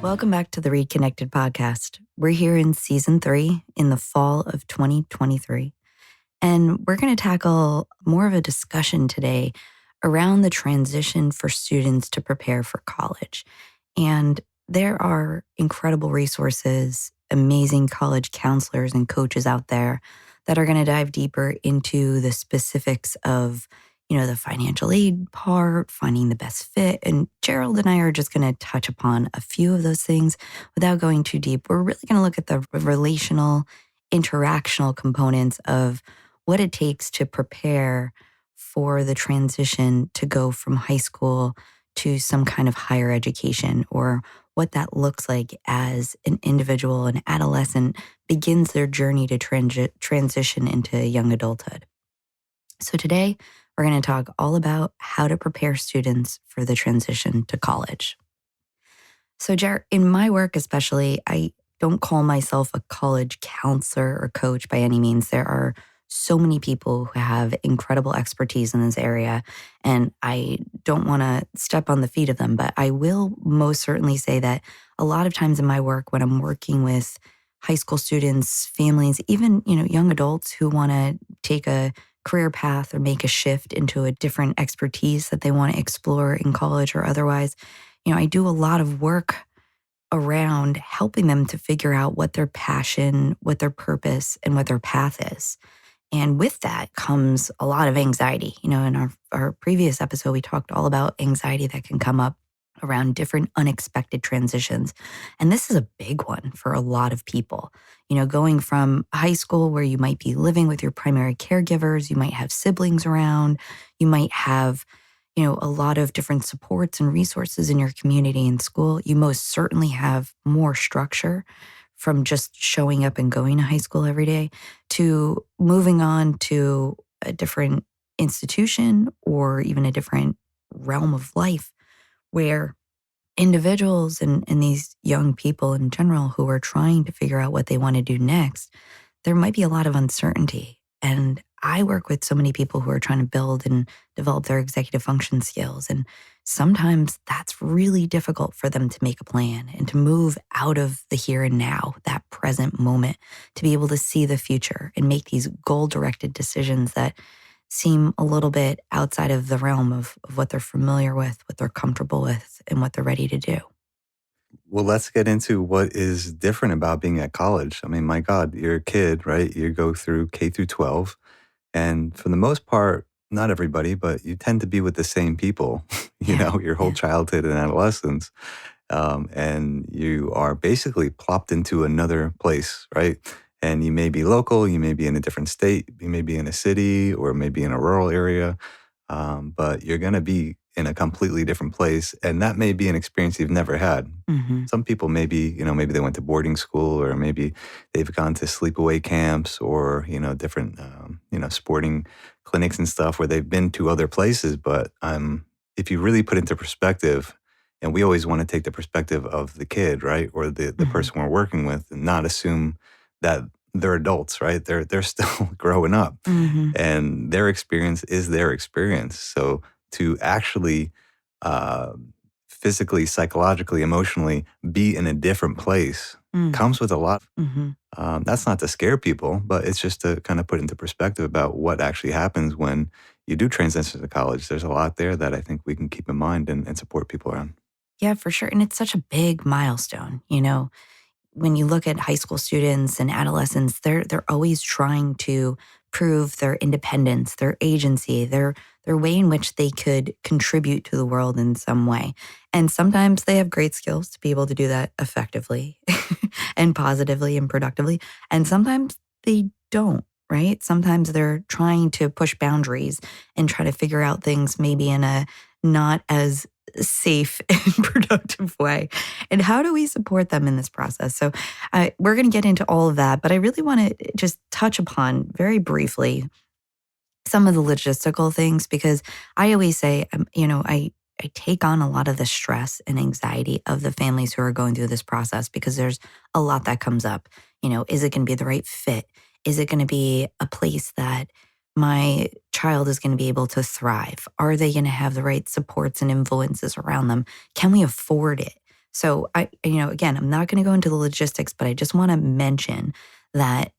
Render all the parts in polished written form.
Welcome back to the ReidConnect-Ed Podcast. We're here in season 3 in the fall of 2023. And we're going to tackle more of a discussion today around the transition for students to prepare for college. And there are incredible resources, amazing college counselors and coaches out there that are going to dive deeper into the specifics of the financial aid part, finding the best fit. And Gerald and I are just going to touch upon a few of those things without going too deep. We're really going to look at the relational, interactional components of what it takes to prepare for the transition to go from high school to some kind of higher education, or what that looks like as an individual, an adolescent, begins their journey to transition into young adulthood. So today, we're going to talk all about how to prepare students for the transition to college. So, in my work especially, I don't call myself a college counselor or coach by any means. There are so many people who have incredible expertise in this area, and I don't want to step on the feet of them, but I will most certainly say that a lot of times in my work, when I'm working with high school students, families, even young adults who want to take a career path or make a shift into a different expertise that they want to explore in college or otherwise, I do a lot of work around helping them to figure out what their passion, what their purpose, and what their path is. And with that comes a lot of anxiety. In our previous episode, we talked all about anxiety that can come up around different unexpected transitions. And this is a big one for a lot of people. Going from high school where you might be living with your primary caregivers, you might have siblings around, you might have, a lot of different supports and resources in your community and school. You most certainly have more structure from just showing up and going to high school every day to moving on to a different institution or even a different realm of life, where individuals and these young people in general who are trying to figure out what they want to do next, there might be a lot of uncertainty. And I work with so many people who are trying to build and develop their executive function skills. And sometimes that's really difficult for them to make a plan and to move out of the here and now, that present moment, to be able to see the future and make these goal-directed decisions that seem a little bit outside of the realm of what they're familiar with, what they're comfortable with, and what they're ready to do. Well, let's get into what is different about being at college. I mean, my God, you're a kid, right? You go through K through 12. And for the most part, not everybody, but you tend to be with the same people, your whole childhood and adolescence. And you are basically plopped into another place, right? And you may be local, you may be in a different state, you may be in a city or maybe in a rural area, but you're going to be in a completely different place. And that may be an experience you've never had. Mm-hmm. Some people maybe they went to boarding school, or maybe they've gone to sleepaway camps or, different, sporting clinics and stuff where they've been to other places. But if you really put into perspective, and we always want to take the perspective of the kid, right? Or the Mm-hmm. person we're working with, and not assume that they're adults, right? They're still growing up, Mm-hmm. and their experience is their experience. So to actually physically, psychologically, emotionally be in a different place comes with a lot. Mm-hmm. That's not to scare people, but it's just to kind of put into perspective about what actually happens when you do transition to college. There's a lot there that I think we can keep in mind and support people around. Yeah, for sure. And it's such a big milestone. When you look at high school students and adolescents, they're always trying to prove their independence, their agency, their way in which they could contribute to the world in some way. And sometimes they have great skills to be able to do that effectively and positively and productively. And sometimes they don't, right? Sometimes they're trying to push boundaries and try to figure out things maybe in a not as safe and productive way. And how do we support them in this process? So we're going to get into all of that, but I really want to just touch upon very briefly some of the logistical things, because I always say, I take on a lot of the stress and anxiety of the families who are going through this process, because there's a lot that comes up. Is it going to be the right fit? Is it going to be a place that my child is going to be able to thrive? Are they going to have the right supports and influences around them? Can we afford it? So again, I'm not going to go into the logistics, but I just want to mention that,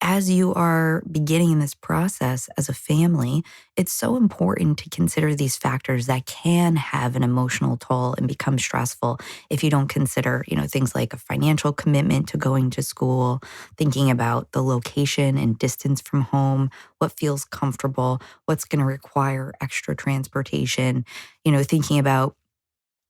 as you are beginning this process as a family, it's so important to consider these factors that can have an emotional toll and become stressful if you don't consider, things like a financial commitment to going to school, thinking about the location and distance from home, what feels comfortable, what's going to require extra transportation, thinking about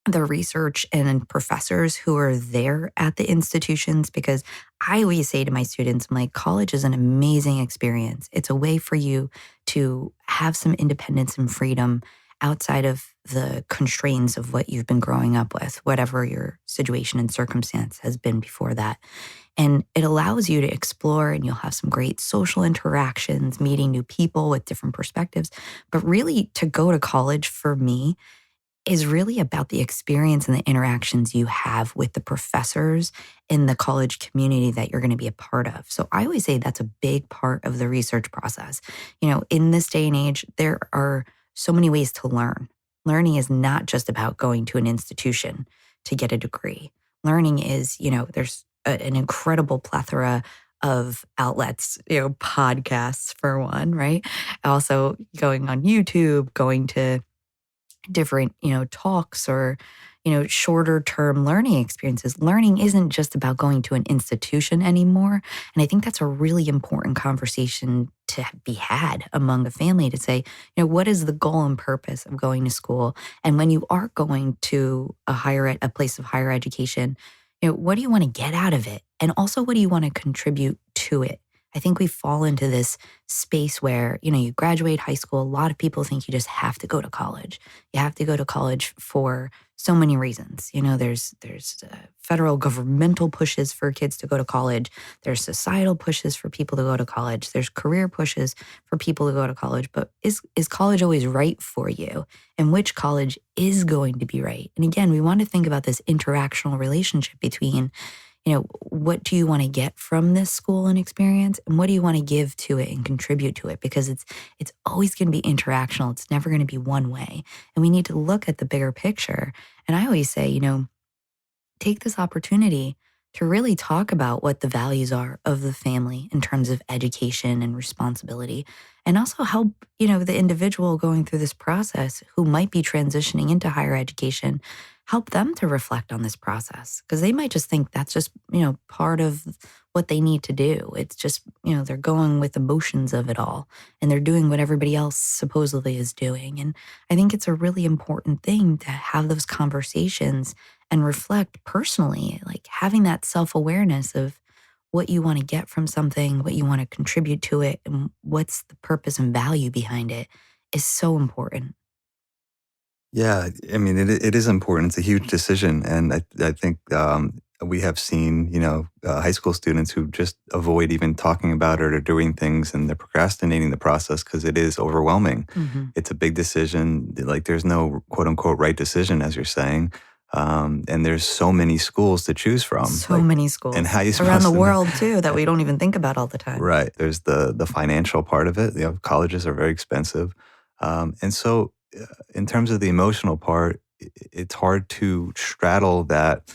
the research and professors who are there at the institutions, because I always say to my students, I'm like, college is an amazing experience. It's a way for you to have some independence and freedom outside of the constraints of what you've been growing up with, whatever your situation and circumstance has been before that. And it allows you to explore, and you'll have some great social interactions, meeting new people with different perspectives. But really, to go to college for me is really about the experience and the interactions you have with the professors in the college community that you're going to be a part of. So I always say that's a big part of the research process. In this day and age, there are so many ways to learn. Learning is not just about going to an institution to get a degree. Learning is, there's an incredible plethora of outlets, podcasts for one, right? Also going on YouTube, going to different, talks or, shorter term learning experiences. Learning isn't just about going to an institution anymore. And I think that's a really important conversation to be had among a family to say, what is the goal and purpose of going to school? And when you are going to a place of higher education, what do you want to get out of it? And also, what do you want to contribute to it? I think we fall into this space where, you graduate high school. A lot of people think you just have to go to college. You have to go to college for so many reasons. There's federal governmental pushes for kids to go to college. There's societal pushes for people to go to college. There's career pushes for people to go to college. But is college always right for you? And which college is going to be right? And again, we want to think about this interactional relationship between, what do you want to get from this school and experience? And what do you want to give to it and contribute to it? Because it's always going to be interactional. It's never going to be one way. And we need to look at the bigger picture. And I always say, take this opportunity to really talk about what the values are of the family in terms of education and responsibility. And also help, the individual going through this process who might be transitioning into higher education, help them to reflect on this process, because they might just think that's just, part of what they need to do. It's just, they're going with the motions of it all and they're doing what everybody else supposedly is doing. And I think it's a really important thing to have those conversations and reflect personally, like having that self-awareness of what you want to get from something, what you want to contribute to it, and what's the purpose and value behind it is so important. Yeah, I mean, it is important. It's a huge decision. And I think we have seen, high school students who just avoid even talking about it or doing things, and they're procrastinating the process because it is overwhelming. Mm-hmm. It's a big decision. Like, there's no quote unquote right decision, as you're saying. And there's so many schools to choose from. So many schools. And how you around the world too that we don't even think about all the time. Right. There's the financial part of it. Colleges are very expensive. And so in terms of the emotional part, it's hard to straddle that,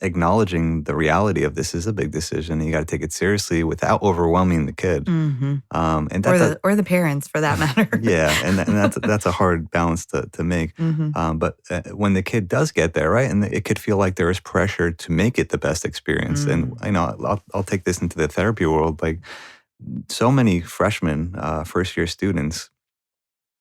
acknowledging the reality of this is a big decision. You got to take it seriously without overwhelming the kid. Mm-hmm. And that's or the parents, for that matter. Yeah, and that's a hard balance to make. Mm-hmm. But when the kid does get there, right, and it could feel like there is pressure to make it the best experience. And I'll take this into the therapy world. Like, so many freshmen, first-year students,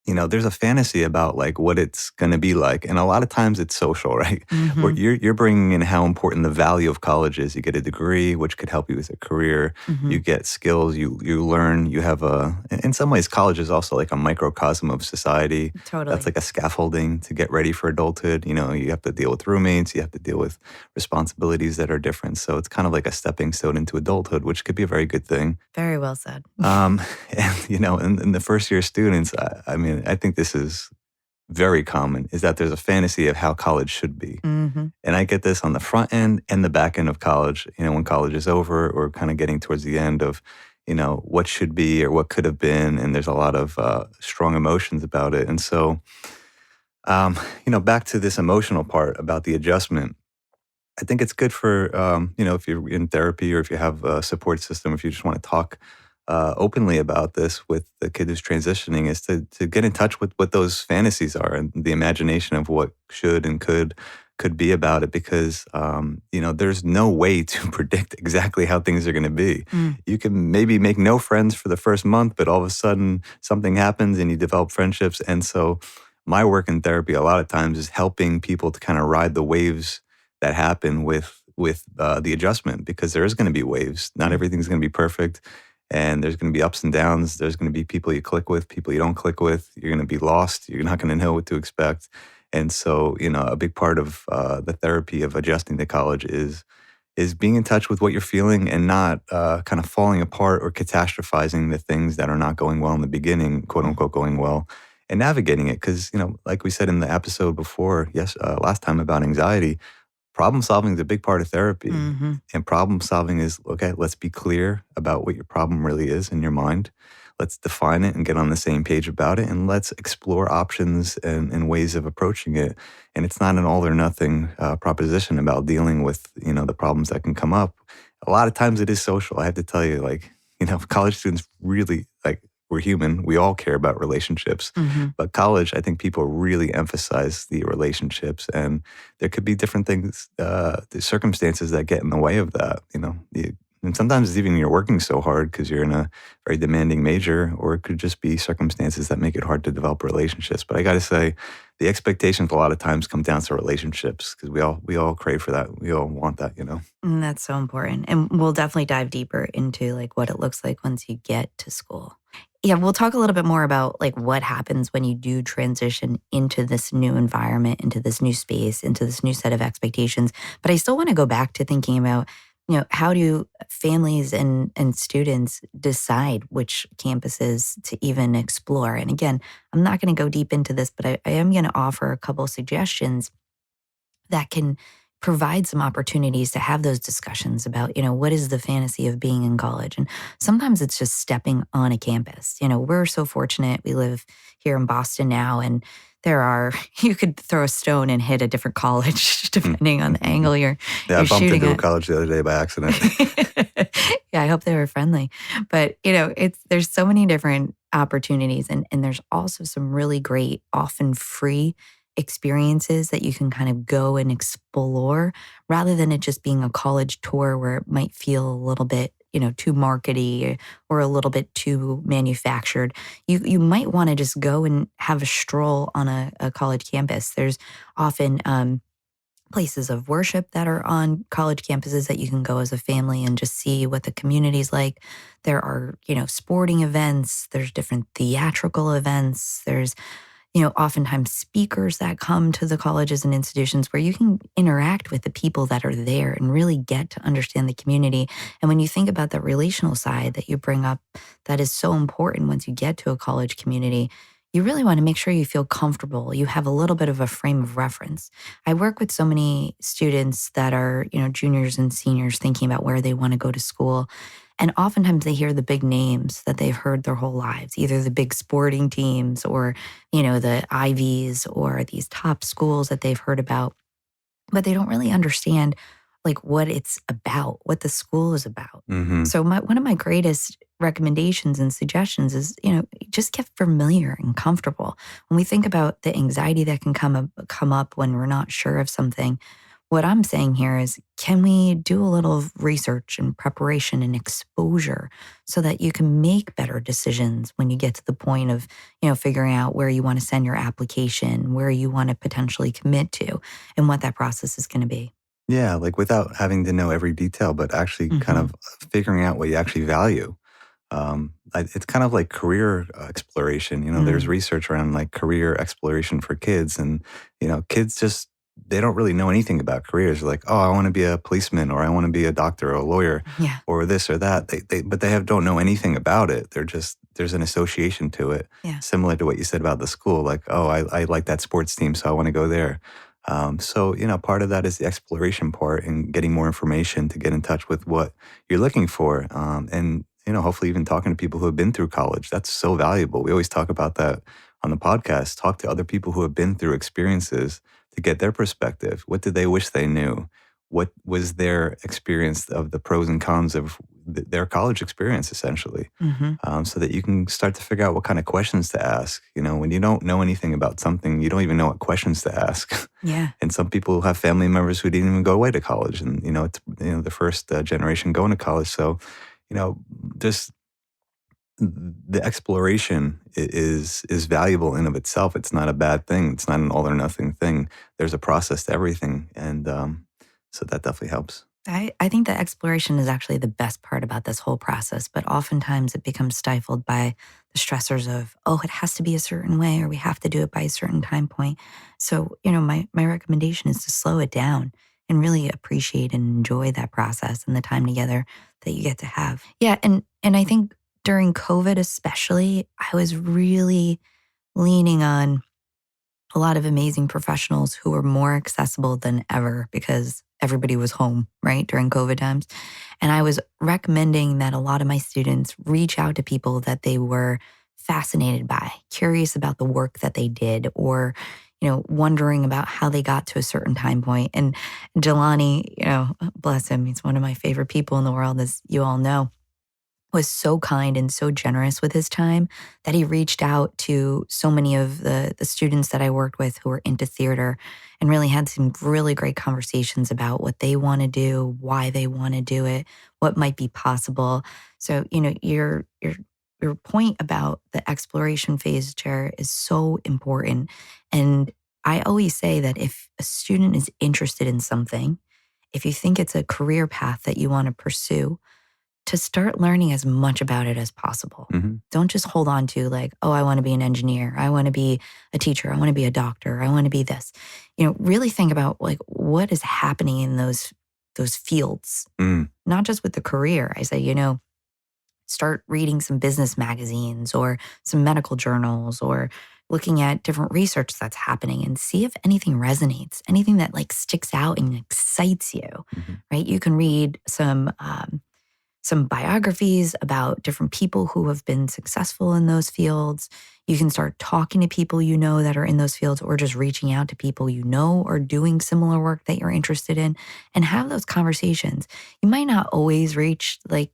there's a fantasy about like what it's going to be like. And a lot of times it's social, right? Mm-hmm. Where you're bringing in how important the value of college is. You get a degree, which could help you with a career. Mm-hmm. You get skills, you learn, you have in some ways, college is also like a microcosm of society. Totally. That's like a scaffolding to get ready for adulthood. You have to deal with roommates, you have to deal with responsibilities that are different. So it's kind of like a stepping stone into adulthood, which could be a very good thing. Very well said. And, in the first year students, I think this is very common, is that there's a fantasy of how college should be. Mm-hmm. And I get this on the front end and the back end of college, when college is over or kind of getting towards the end of, what should be or what could have been. And there's a lot of strong emotions about it. And so Back to this emotional part about the adjustment. I think it's good for, if you're in therapy or if you have a support system, if you just want to talk openly about this with the kid who's transitioning, is to get in touch with what those fantasies are and the imagination of what should and could be about it. Because, there's no way to predict exactly how things are going to be. Mm. You can maybe make no friends for the first month, but all of a sudden something happens and you develop friendships. And so my work in therapy a lot of times is helping people to kind of ride the waves that happen with the adjustment, because there is going to be waves. Not everything's going to be perfect, and there's going to be ups and downs. There's going to be people you click with, people you don't click with. You're going to be lost. You're not going to know what to expect. And so, a big part of the therapy of adjusting to college is being in touch with what you're feeling and not kind of falling apart or catastrophizing the things that are not going well in the beginning, quote unquote, going well, and navigating it. Because, like we said in the episode before, last time about anxiety, problem solving is a big part of therapy. Mm-hmm. And problem solving is, okay, let's be clear about what your problem really is in your mind. Let's define it and get on the same page about it. And let's explore options and ways of approaching it. And it's not an all or nothing proposition about dealing with, the problems that can come up. A lot of times it is social. I have to tell you, college students really, we're human. We all care about relationships. Mm-hmm. But college, I think people really emphasize the relationships. And there could be different things, the circumstances that get in the way of that, and sometimes it's even you're working so hard because you're in a very demanding major, or it could just be circumstances that make it hard to develop relationships. But I got to say, the expectations a lot of times come down to relationships, because we all crave for that. We all want that, And that's so important. And we'll definitely dive deeper into what it looks like once you get to school. Yeah, we'll talk a little bit more about what happens when you do transition into this new environment, into this new space, into this new set of expectations. But I still want to go back to thinking about, how do families and students decide which campuses to even explore? And again, I'm not going to go deep into this, but I am going to offer a couple suggestions that can provide some opportunities to have those discussions about, what is the fantasy of being in college? And sometimes it's just stepping on a campus. We're so fortunate. We live here in Boston now, and you could throw a stone and hit a different college depending on the angle you're I bumped shooting into a at. college the other day by accident. Yeah, I hope they were friendly. But, there's so many different opportunities, and there's also some really great, often free experiences that you can kind of go and explore, rather than it just being a college tour where it might feel a little bit, too markety or a little bit too manufactured. You might want to just go and have a stroll on a college campus. There's often places of worship that are on college campuses that you can go as a family and just see what the community's like. There are, sporting events. There's different theatrical events. There's oftentimes speakers that come to the colleges and institutions where you can interact with the people that are there and really get to understand the community. And when you think about the relational side that you bring up, that is so important once you get to a college community, you really want to make sure you feel comfortable. You have a little bit of a frame of reference. I work with so many students that are, juniors and seniors thinking about where they want to go to school. And oftentimes they hear the big names that they've heard their whole lives, either the big sporting teams or, the Ivies or these top schools that they've heard about. But they don't really understand what it's about, what the school is about. Mm-hmm. So one of my greatest recommendations and suggestions is, just get familiar and comfortable. When we think about the anxiety that can come up when we're not sure of something, what I'm saying here is, can we do a little research and preparation and exposure so that you can make better decisions when you get to the point of, figuring out where you want to send your application, where you want to potentially commit to, and what that process is going to be. Yeah, without having to know every detail, but actually kind of figuring out what you actually value. It's kind of like career exploration. There's research around career exploration for kids, and kids just, they don't really know anything about careers. They're like, oh, I want to be a policeman, or I want to be a doctor or a lawyer, Yeah. or this or that. But they don't know anything about it. There's an association to it, Yeah. similar to what you said about the school. I like that sports team, so I want to go there. So part of that is the exploration part and getting more information to get in touch with what you're looking for. And hopefully even talking to people who have been through college. That's so valuable. We always talk about that on the podcast, talk to other people who have been through experiences to get their perspective. What did they wish they knew? What was their experience of the pros and cons of their college experience, essentially, so that you can start to figure out what kind of questions to ask. When you don't know anything about something, you don't even know what questions to ask. Yeah. And some people have family members who didn't even go away to college, and it's the first generation going to college. So, just the exploration is valuable in of itself. It's not a bad thing. It's not an all or nothing thing. There's a process to everything, and so that definitely helps. I think that exploration is actually the best part about this whole process, but oftentimes it becomes stifled by the stressors of, oh, it has to be a certain way, or we have to do it by a certain time point. So, my recommendation is to slow it down and really appreciate and enjoy that process and the time together that you get to have. Yeah, and I think during COVID especially, I was really leaning on a lot of amazing professionals who were more accessible than ever because everybody was home, right, during COVID times. And I was recommending that a lot of my students reach out to people that they were fascinated by, curious about the work that they did, or, wondering about how they got to a certain time point. And Jelani, bless him, he's one of my favorite people in the world, as you all know, was so kind and so generous with his time that he reached out to so many of the students that I worked with who were into theater and really had some really great conversations about what they want to do, why they want to do it, what might be possible. So, your point about the exploration phase, Jer, is so important. And I always say that if a student is interested in something, if you think it's a career path that you want to pursue, to start learning as much about it as possible. Don't just hold on to like, oh, I want to be an engineer. I want to be a teacher. I want to be a doctor. I want to be this. Really think about like what is happening in those fields, not just with the career. I say, start reading some business magazines or some medical journals or looking at different research that's happening and see if anything resonates, anything that like sticks out and excites you, right? You can read some biographies about different people who have been successful in those fields. You can start talking to people that are in those fields, or just reaching out to people are doing similar work that you're interested in, and have those conversations. You might not always reach the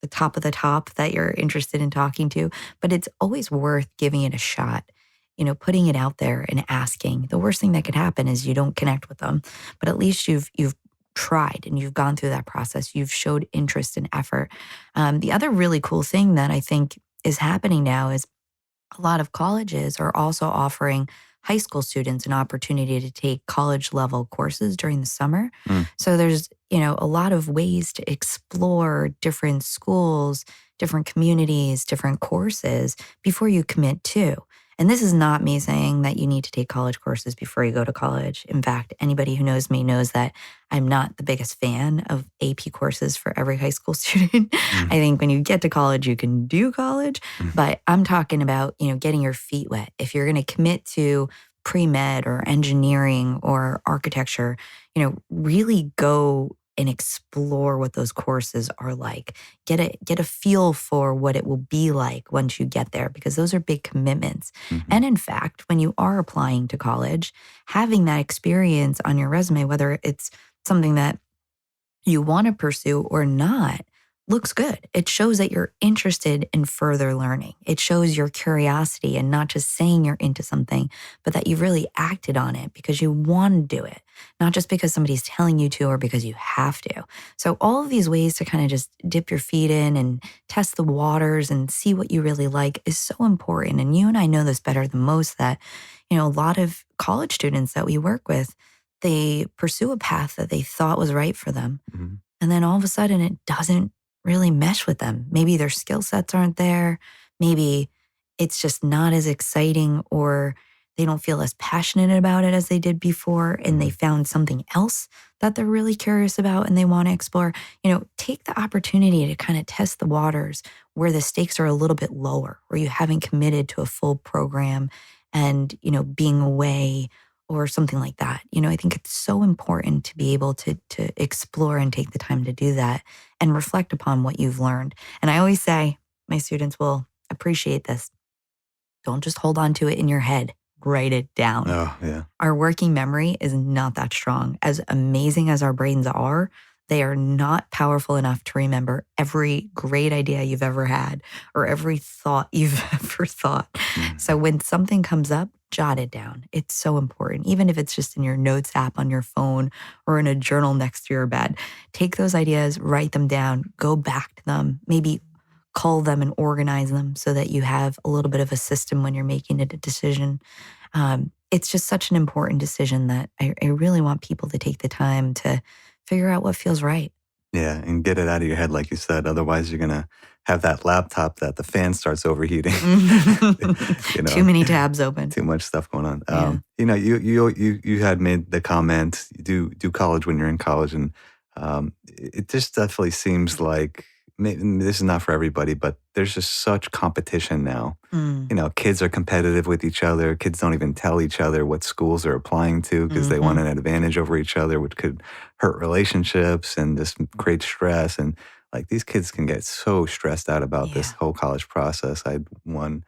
top of the top that you're interested in talking to, but it's always worth giving it a shot. Putting it out there and asking. The worst thing that could happen is you don't connect with them, but at least you've tried and you've gone through that process. You've showed interest and effort. The other really cool thing that I think is happening now is a lot of colleges are also offering high school students an opportunity to take college level courses during the summer. So there's, a lot of ways to explore different schools, different communities, different courses before you commit to. And this is not me saying that you need to take college courses before you go to college. In fact, anybody who knows me knows that I'm not the biggest fan of AP courses for every high school student. I think when you get to college, you can do college, but I'm talking about, getting your feet wet. If you're going to commit to pre-med or engineering or architecture, really go and explore what those courses are like. Get a feel for what it will be like once you get there, because those are big commitments. And in fact, when you are applying to college, having that experience on your resume, whether it's something that you want to pursue or not, looks good. It shows that you're interested in further learning. It shows your curiosity and not just saying you're into something, but that you've really acted on it because you want to do it, not just because somebody's telling you to or because you have to. So all of these ways to kind of just dip your feet in and test the waters and see what you really like is so important. And you and I know this better than most, that, a lot of college students that we work with, they pursue a path that they thought was right for them. And then all of a sudden it doesn't really mesh with them. Maybe their skill sets aren't there. Maybe it's just not as exciting, or they don't feel as passionate about it as they did before, and they found something else that they're really curious about and they want to explore. Take the opportunity to kind of test the waters where the stakes are a little bit lower, where you haven't committed to a full program and, being away or something like that. I think it's so important to be able to explore and take the time to do that and reflect upon what you've learned. And I always say my students will appreciate this. Don't just hold on to it in your head. Write it down. Oh, yeah. Our working memory is not that strong. As amazing as our brains are, they are not powerful enough to remember every great idea you've ever had or every thought you've ever thought. So when something comes up, jot it down. It's so important. Even if it's just in your notes app on your phone or in a journal next to your bed, take those ideas, write them down, go back to them, maybe cull them and organize them so that you have a little bit of a system when you're making a decision. It's just such an important decision that I really want people to take the time to figure out what feels right. Yeah, and get it out of your head, like you said. Otherwise, you're gonna have that laptop that the fan starts overheating. Too many tabs open. Too much stuff going on. Yeah. You had made the comment, you do college when you're in college, and it just definitely seems like this is not for everybody, but there's just such competition now. Kids are competitive with each other. Kids don't even tell each other what schools they're applying to because they want an advantage over each other, which could hurt relationships and just create stress. And like these kids can get so stressed out about this whole college process. I had one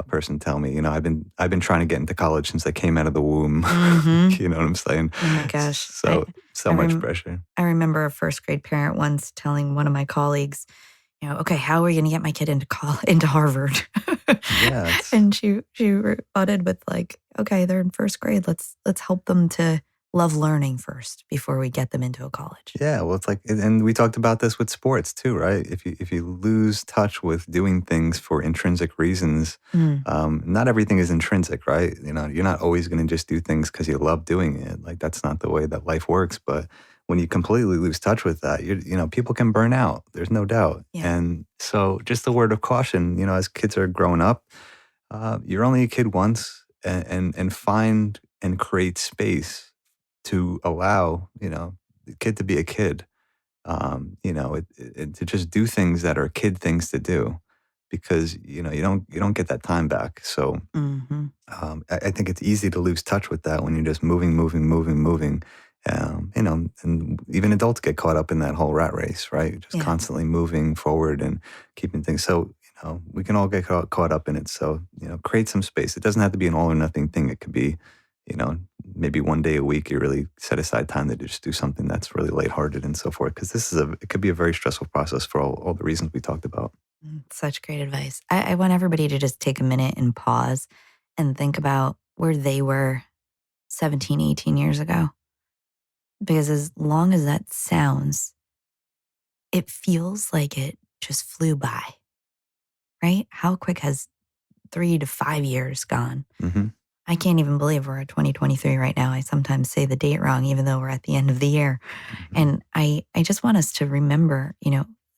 person tell me, I've been trying to get into college since I came out of the womb. You know what I'm saying? Oh my gosh. So much pressure. I remember a first grade parent once telling one of my colleagues, okay, how are we going to get my kid into Harvard? Yeah. And she rebutted with like, okay, they're in first grade. Let's help them to love learning first before we get them into a college. Yeah, well, it's like, and we talked about this with sports too, right? If you lose touch with doing things for intrinsic reasons, not everything is intrinsic, right? You're not always going to just do things because you love doing it. Like that's not the way that life works. But when you completely lose touch with that, people can burn out. There's no doubt. Yeah. And so, just a word of caution. As kids are growing up, you're only a kid once, and find and create space to allow, the kid to be a kid, to just do things that are kid things to do, because you don't get that time back. So I think it's easy to lose touch with that when you're just moving. And even adults get caught up in that whole rat race, right? Just constantly moving forward and keeping things. So we can all get caught up in it. So create some space. It doesn't have to be an all or nothing thing. It could be maybe one day a week you really set aside time to just do something that's really lighthearted and so forth. Because it could be a very stressful process for all the reasons we talked about. Such great advice. I want everybody to just take a minute and pause and think about where they were 17, 18 years ago. Because as long as that sounds, it feels like it just flew by, right? How quick has 3 to 5 years gone? I can't even believe we're at 2023 right now. I sometimes say the date wrong, even though we're at the end of the year. And I just want us to remember,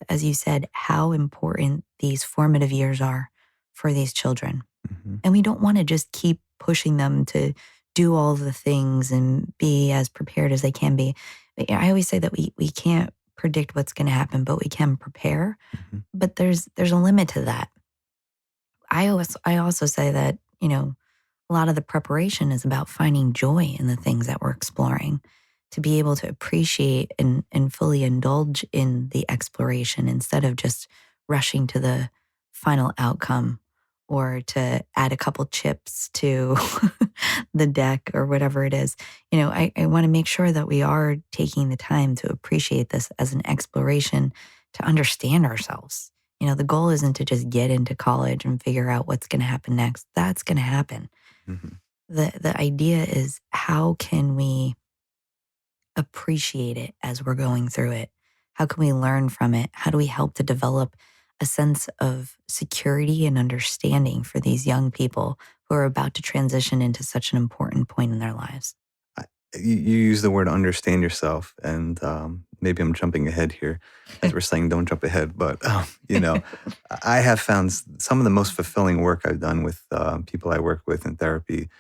as you said, how important these formative years are for these children. And we don't want to just keep pushing them to do all the things and be as prepared as they can be. I always say that we can't predict what's going to happen, but we can prepare. But there's a limit to that. I also say that, a lot of the preparation is about finding joy in the things that we're exploring, to be able to appreciate and fully indulge in the exploration instead of just rushing to the final outcome or to add a couple chips to the deck or whatever it is. I want to make sure that we are taking the time to appreciate this as an exploration to understand ourselves. The goal isn't to just get into college and figure out what's going to happen next. That's going to happen. The idea is, how can we appreciate it as we're going through it? How can we learn from it? How do we help to develop a sense of security and understanding for these young people who are about to transition into such an important point in their lives? You use the word understand yourself, and maybe I'm jumping ahead here as we're saying don't jump ahead, but I have found some of the most fulfilling work I've done with people I work with in therapy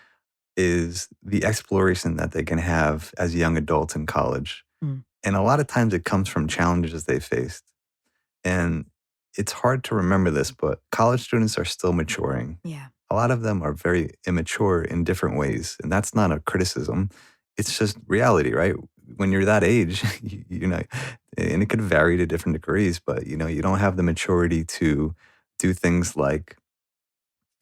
is the exploration that they can have as young adults in college. And a lot of times it comes from challenges they faced. And it's hard to remember this, but college students are still maturing. Yeah. A lot of them are very immature in different ways, and that's not a criticism. It's just reality, right? When you're that age, and it could vary to different degrees, but you don't have the maturity to do things like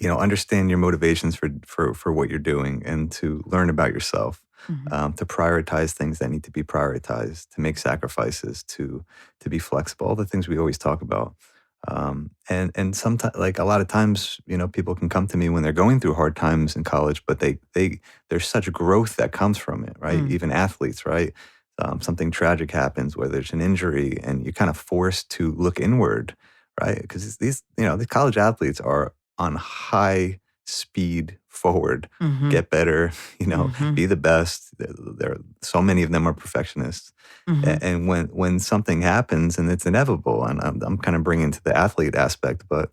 understand your motivations for what you're doing and to learn about yourself, Mm-hmm. to prioritize things that need to be prioritized, to make sacrifices, to be flexible, all the things we always talk about. And sometimes, like a lot of times, people can come to me when they're going through hard times in college, but there's such growth that comes from it, right? Mm. Even athletes, right? Something tragic happens, whether it's an injury, and you're kind of forced to look inward, right? Because the college athletes are on high speed forward, Mm-hmm. get better, Mm-hmm. be the best. So many of them are perfectionists. Mm-hmm. And when something happens, and it's inevitable, and I'm kind of bringing to the athlete aspect, but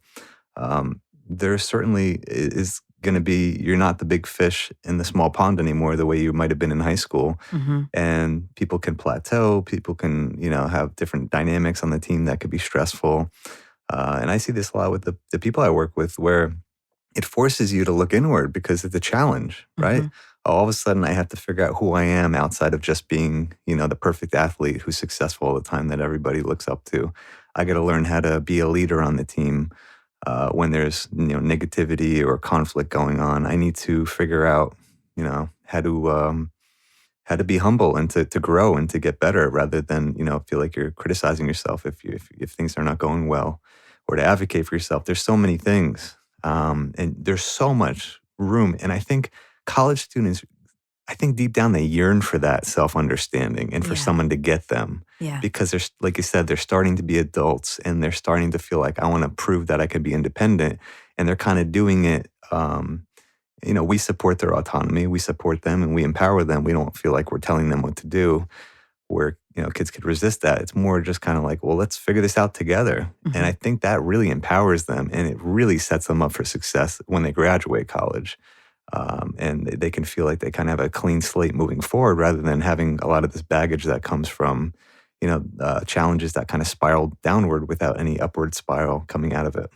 there certainly is going to be, you're not the big fish in the small pond anymore the way you might have been in high school. Mm-hmm. And people can plateau, people can, have different dynamics on the team that could be stressful. And I see this a lot with the people I work with, where it forces you to look inward because it's a challenge, right? Mm-hmm. All of a sudden, I have to figure out who I am outside of just being, the perfect athlete who's successful all the time that everybody looks up to. I got to learn how to be a leader on the team when there's, negativity or conflict going on. I need to figure out, how to be humble and to grow and to get better, rather than feel like you're criticizing yourself if things are not going well, or to advocate for yourself. There's so many things, and there's so much room. And I think college students, I think deep down they yearn for that self-understanding and for Yeah. someone to get them, Yeah. because they're, like you said, they're starting to be adults, and they're starting to feel like, I want to prove that I can be independent, and they're kind of doing it. We support their autonomy, we support them, and we empower them. We don't feel like we're telling them what to do, where kids could resist that. It's more just kind of like, well, let's figure this out together. And Mm-hmm. I think that really empowers them, and it really sets them up for success when they graduate college. And they can feel like they kind of have a clean slate moving forward, rather than having a lot of this baggage that comes from challenges that kind of spiral downward without any upward spiral coming out of it.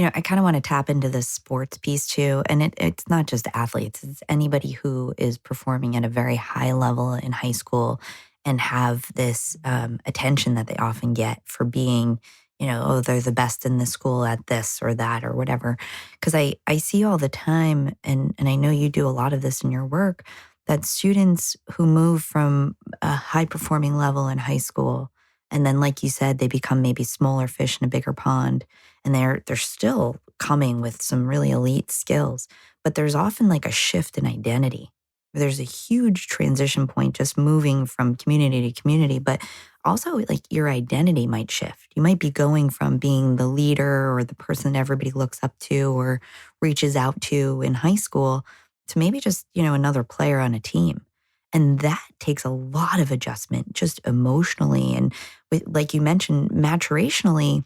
I kind of want to tap into the sports piece too. And it's not just athletes, it's anybody who is performing at a very high level in high school and have this attention that they often get for being, oh, they're the best in the school at this or that or whatever. Because I see all the time, and I know you do a lot of this in your work, that students who move from a high performing level in high school, and then, like you said, they become maybe smaller fish in a bigger pond, and they're still coming with some really elite skills, but there's often like a shift in identity. There's a huge transition point just moving from community to community, but also like your identity might shift. You might be going from being the leader or the person everybody looks up to or reaches out to in high school to maybe just, another player on a team. And that takes a lot of adjustment just emotionally and like you mentioned, maturationally.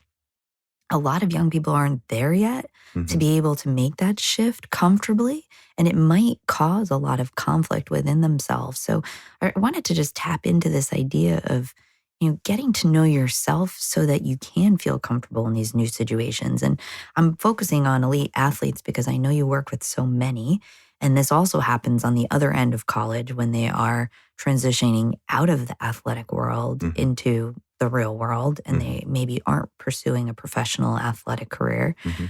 A lot of young people aren't there yet to Hmm. be able to make that shift comfortably, and it might cause a lot of conflict within themselves. So I wanted to just tap into this idea of, getting to know yourself so that you can feel comfortable in these new situations. And I'm focusing on elite athletes because I know you work with so many. And this also happens on the other end of college when they are transitioning out of the athletic world Hmm. into the real world and Hmm. they maybe aren't pursuing a professional athletic career. Hmm.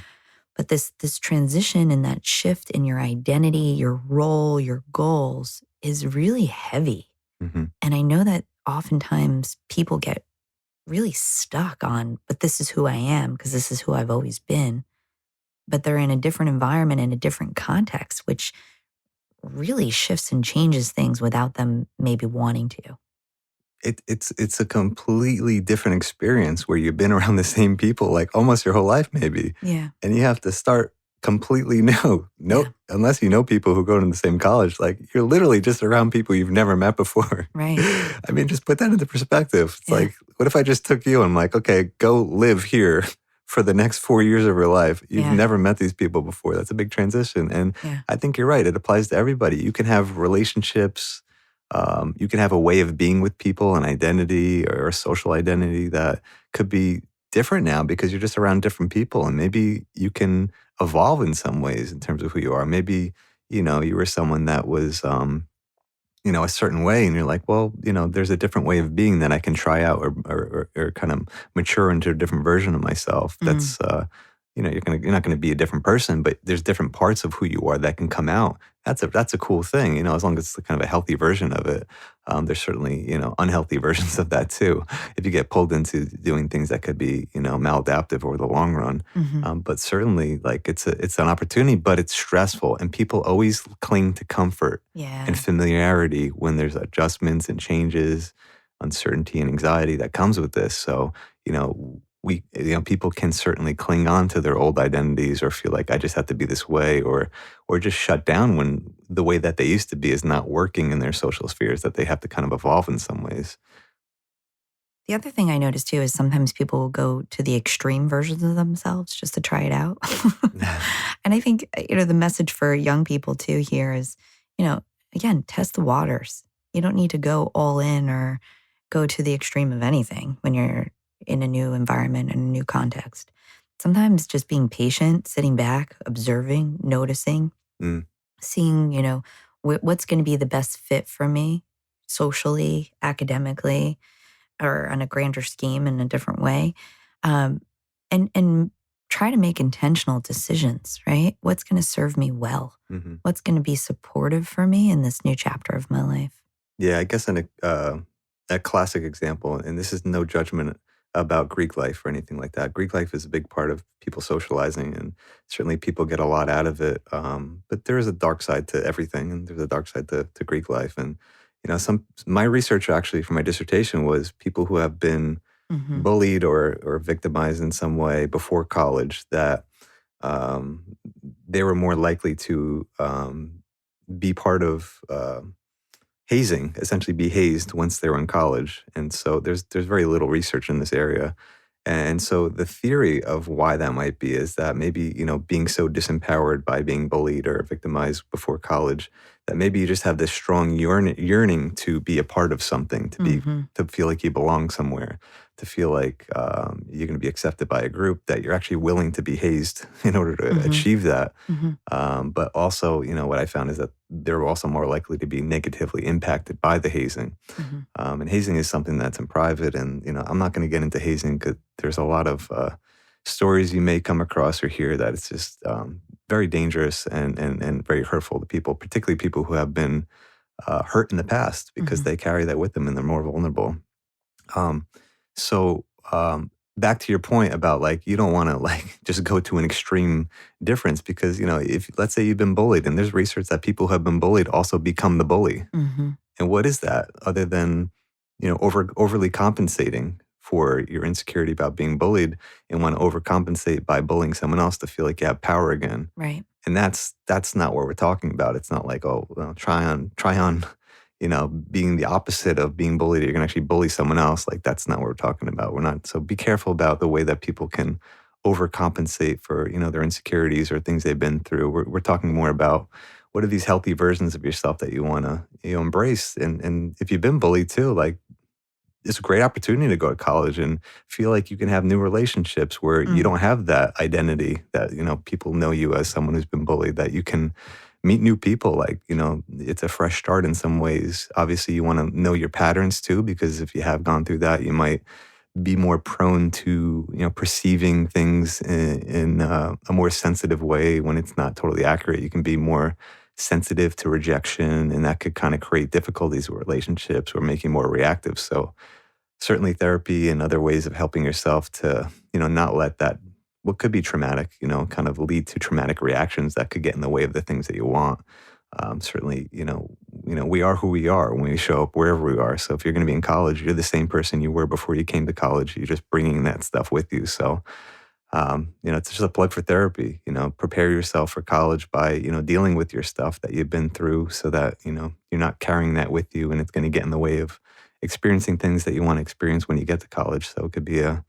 But this transition and that shift in your identity, your role, your goals is really heavy. Hmm. And I know that oftentimes people get really stuck on, but this is who I am because this is who I've always been. But they're in a different environment, in a different context, which really shifts and changes things without them maybe wanting to. It's a completely different experience where you've been around the same people like almost your whole life, maybe, Yeah. and you have to start completely new. Yeah. No, unless you know people who go to the same college, like you're literally just around people you've never met before. Right. I mean, just put that into perspective. It's Yeah. like, what if I just took you and I'm like, okay, go live here for the next 4 years of your life? You've Yeah. never met these people before. That's a big transition. And Yeah. I think you're right. It applies to everybody. You can have relationships. You can have a way of being with people, an identity or a social identity that could be different now because you're just around different people. And maybe you can evolve in some ways in terms of who you are. Maybe, you were someone that was, a certain way, and you're like, well, there's a different way of being that I can try out or kind of mature into a different version of myself. Mhm. That's you're not gonna be a different person, but there's different parts of who you are that can come out. That's a cool thing, as long as it's kind of a healthy version of it. There's certainly, unhealthy versions of that too, if you get pulled into doing things that could be, maladaptive over the long run. Hmm. But certainly, like, it's an opportunity, but it's stressful, and people always cling to comfort and Yeah. familiarity when there's adjustments and changes, uncertainty and anxiety that comes with this. So, people can certainly cling on to their old identities or feel like I just have to be this way, or just shut down when the way that they used to be is not working in their social spheres, that they have to kind of evolve in some ways. The other thing I notice too is sometimes people will go to the extreme versions of themselves just to try it out. And I think, the message for young people too here is, again, test the waters. You don't need to go all in or go to the extreme of anything when you're in a new environment and a new context. Sometimes just being patient, sitting back, observing, noticing, Mm, seeing, what's going to be the best fit for me socially, academically, or on a grander scheme in a different way. Um, and try to make intentional decisions, right? What's going to serve me well? hmm What's going to be supportive for me in this new chapter of my life? Yeah, I guess a classic example, and this is no judgment about Greek life or anything like that. Greek life is a big part of people socializing, and certainly people get a lot out of it. But there is a dark side to everything, and there's a dark side to Greek life. And some my research actually for my dissertation was people who have been Hmm. bullied or victimized in some way before college, that um, they were more likely to be part of hazing, essentially be hazed once they were in college. And so there's very little research in this area. And so the theory of why that might be is that maybe, being so disempowered by being bullied or victimized before college, that maybe you just have this strong yearning to be a part of something, Hmm. to feel like you belong somewhere, to feel like you're going to be accepted by a group, that you're actually willing to be hazed in order to Hmm. achieve that. Hmm. But also, what I found is that they're also more likely to be negatively impacted by the hazing. Hmm. And hazing is something that's in private. And, I'm not going to get into hazing because there's a lot of stories you may come across or hear that it's just very dangerous and very hurtful to people, particularly people who have been hurt in the past, because Hmm. they carry that with them and they're more vulnerable. Um, so back to your point about, like, you don't want to, like, just go to an extreme difference, because if, let's say, you've been bullied, and there's research that people who have been bullied also become the bully. Hmm. And what is that other than overly compensating for your insecurity about being bullied, and want to overcompensate by bullying someone else to feel like you have power again? Right. And that's not what we're talking about. It's not like, oh, well, try on, being the opposite of being bullied. You're gonna actually bully someone else. Like, that's not what we're talking about. We're not. So be careful about the way that people can overcompensate for their insecurities or things they've been through. We're talking more about what are these healthy versions of yourself that you want to embrace. And if you've been bullied too, like, it's a great opportunity to go to college and feel like you can have new relationships where you Mm. don't have that identity that, people know you as someone who's been bullied, that you can meet new people. Like, it's a fresh start in some ways. Obviously, you want to know your patterns too, because if you have gone through that, you might be more prone to, perceiving things in a more sensitive way when it's not totally accurate. You can be more sensitive to rejection, and that could kind of create difficulties with relationships or make you more reactive. So certainly therapy and other ways of helping yourself to, not let that, what could be traumatic, kind of lead to traumatic reactions that could get in the way of the things that you want. Certainly, we are who we are when we show up wherever we are. So if you're going to be in college, you're the same person you were before you came to college. You're just bringing that stuff with you. So, it's just a plug for therapy. Prepare yourself for college by, dealing with your stuff that you've been through, so that, you're not carrying that with you, and it's going to get in the way of experiencing things that you want to experience when you get to college. So it could be a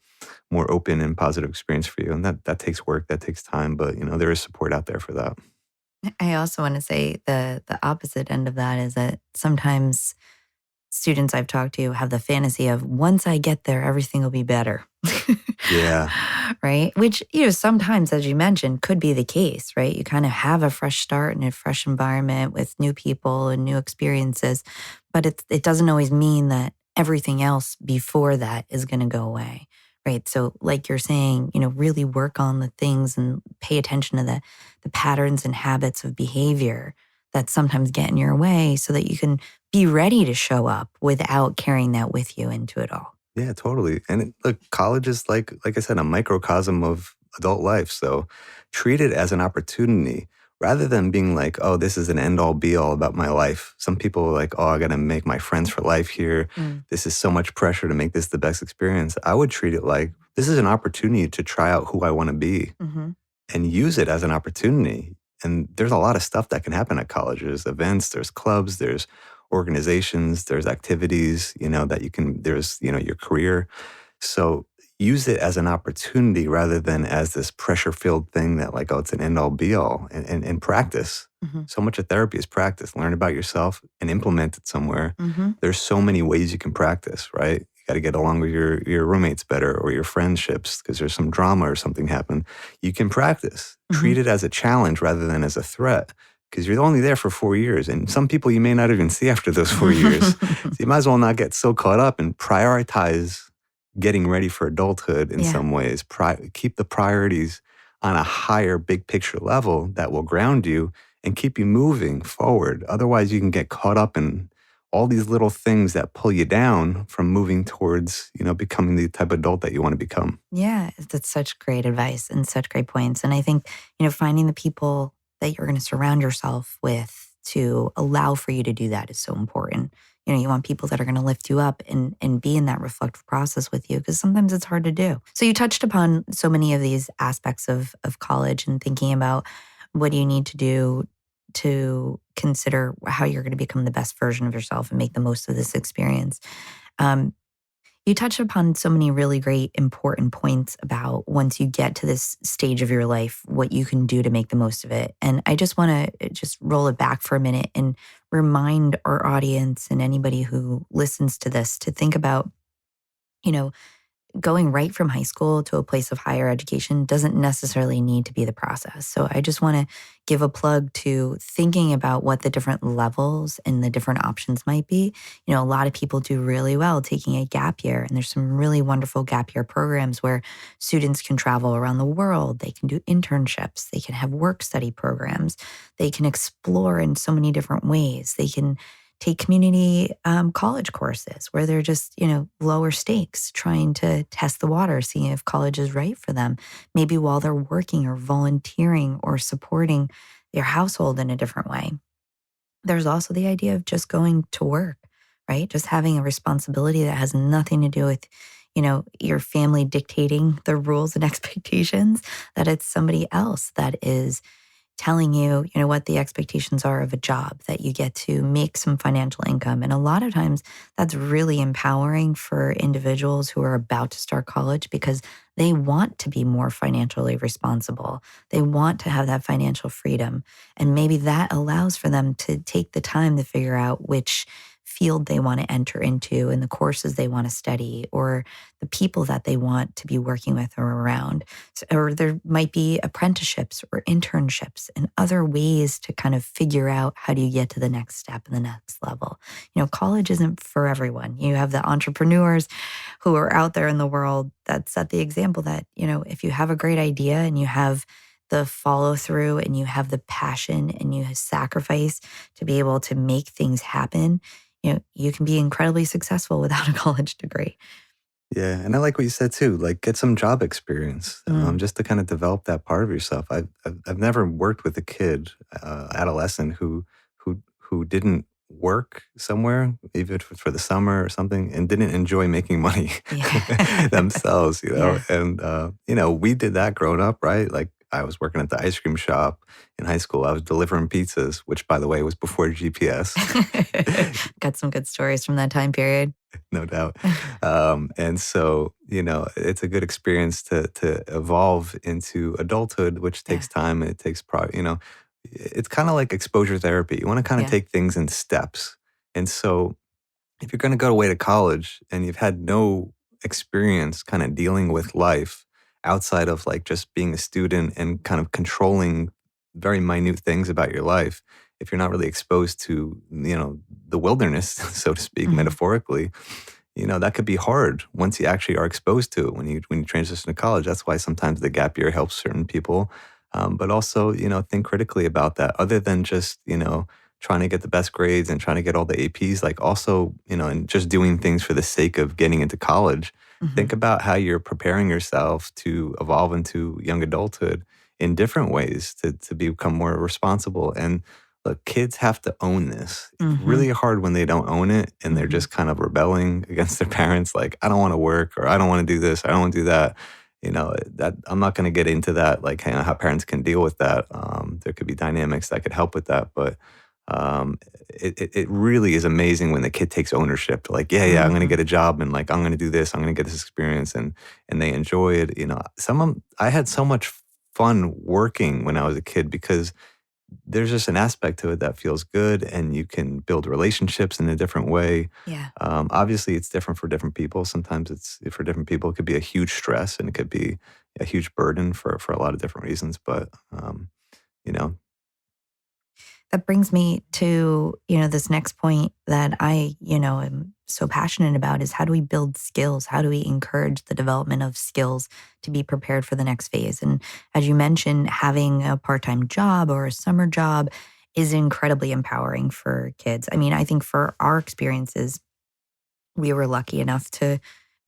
more open and positive experience for you. And that takes work, that takes time, but, there is support out there for that. I also want to say the opposite end of that is that sometimes students I've talked to have the fantasy of once I get there, everything will be better. Yeah. Right? Which, sometimes, as you mentioned, could be the case, right? You kind of have a fresh start in a fresh environment with new people and new experiences, but it doesn't always mean that everything else before that is going to go away, right? So like you're saying, really work on the things and pay attention to the patterns and habits of behavior that sometimes get in your way so that you can be ready to show up without carrying that with you into it all. Yeah, totally. And look, college is like I said, a microcosm of adult life. So treat it as an opportunity rather than being like, oh, this is an end all be all about my life. Some people are like, oh, I got to make my friends for life here. This is so much pressure to make this the best experience. I would treat it like this is an opportunity to try out who I want to be and use it as an opportunity. And there's a lot of stuff that can happen at college. There's events, there's clubs, there's organizations, there's activities, that you can, there's, your career. So use it as an opportunity rather than as this pressure-filled thing that like, oh, it's an end-all be-all, and practice. So much of therapy is practice. Learn about yourself and implement it somewhere. There's so many ways you can practice, right? You got to get along with your roommates better or your friendships because there's some drama or something happened. You can practice. Treat it as a challenge rather than as a threat because you're only there for 4 years. And some people you may not even see after those 4 years. So you might as well not get so caught up and prioritize getting ready for adulthood in some ways. Keep the priorities on a higher big picture level that will ground you and keep you moving forward. Otherwise, you can get caught up in all these little things that pull you down from moving towards, becoming the type of adult that you want to become. Yeah, that's such great advice and such great points. And I think, finding the people that you're going to surround yourself with to allow for you to do that is so important. You want people that are going to lift you up and be in that reflective process with you because sometimes it's hard to do. So you touched upon so many of these aspects of college and thinking about what do you need to do to consider how you're going to become the best version of yourself and make the most of this experience. You touched upon so many really great, important points about once you get to this stage of your life, what you can do to make the most of it. And I just want to just roll it back for a minute and remind our audience and anybody who listens to this to think about, going right from high school to a place of higher education doesn't necessarily need to be the process. So I just want to give a plug to thinking about what the different levels and the different options might be. A lot of people do really well taking a gap year, and there's some really wonderful gap year programs where students can travel around the world. They can do internships. They can have work study programs. They can explore in so many different ways. They can take community college courses where they're just, lower stakes, trying to test the water, seeing if college is right for them, maybe while they're working or volunteering or supporting their household in a different way. There's also the idea of just going to work, right? Just having a responsibility that has nothing to do with, your family dictating the rules and expectations, that it's somebody else that is telling you, what the expectations are of a job, that you get to make some financial income. And a lot of times that's really empowering for individuals who are about to start college because they want to be more financially responsible. They want to have that financial freedom. And maybe that allows for them to take the time to figure out which field they want to enter into and the courses they want to study or the people that they want to be working with or around. Or there might be apprenticeships or internships and other ways to kind of figure out how do you get to the next step and the next level. College isn't for everyone. You have the entrepreneurs who are out there in the world that set the example that, if you have a great idea and you have the follow through and you have the passion and you sacrifice to be able to make things happen, you can be incredibly successful without a college degree. Yeah, and I like what you said too. Like, get some job experience, just to kind of develop that part of yourself. I've never worked with a kid, adolescent, who didn't work somewhere, even for the summer or something, and didn't enjoy making money themselves. Yeah. And we did that growing up, right? Like, I was working at the ice cream shop in high school. I was delivering pizzas, which, by the way, was before GPS. Got some good stories from that time period. No doubt. And so, it's a good experience to evolve into adulthood, which takes time and it takes it's kind of like exposure therapy. You want to kind of take things in steps. And so if you're going to go away to college and you've had no experience kind of dealing with life outside of like just being a student and kind of controlling very minute things about your life, if you're not really exposed to, the wilderness, so to speak, metaphorically, that could be hard once you actually are exposed to it when you transition to college. That's why sometimes the gap year helps certain people. But also, think critically about that. Other than just, trying to get the best grades and trying to get all the APs, like also, and just doing things for the sake of getting into college. Mhm. Think about how you're preparing yourself to evolve into young adulthood in different ways to become more responsible. And look, kids have to own this. It's Mhm. really hard when they don't own it and they're Mhm. just kind of rebelling against their parents, like, I don't want to work, or I don't want to do this, I don't want to do that. That I'm not going to get into that, like how parents can deal with that. There could be dynamics that could help with that, but it really is amazing when the kid takes ownership. Like, yeah, I'm going to Mhm. get a job, and like I'm going to do this, I'm going to get this experience, and they enjoy it. I had so much fun working when I was a kid because there's just an aspect to it that feels good, and you can build relationships in a different way. Yeah. Obviously, it's different for different people. Sometimes it's for different people. It could be a huge stress, and it could be a huge burden for a lot of different reasons. But you know, That brings me to, this next point that I, am so passionate about is how do we build skills? How do we encourage the development of skills to be prepared for the next phase? And as you mentioned, having a part-time job or a summer job is incredibly empowering for kids. I mean, I think for our experiences, we were lucky enough to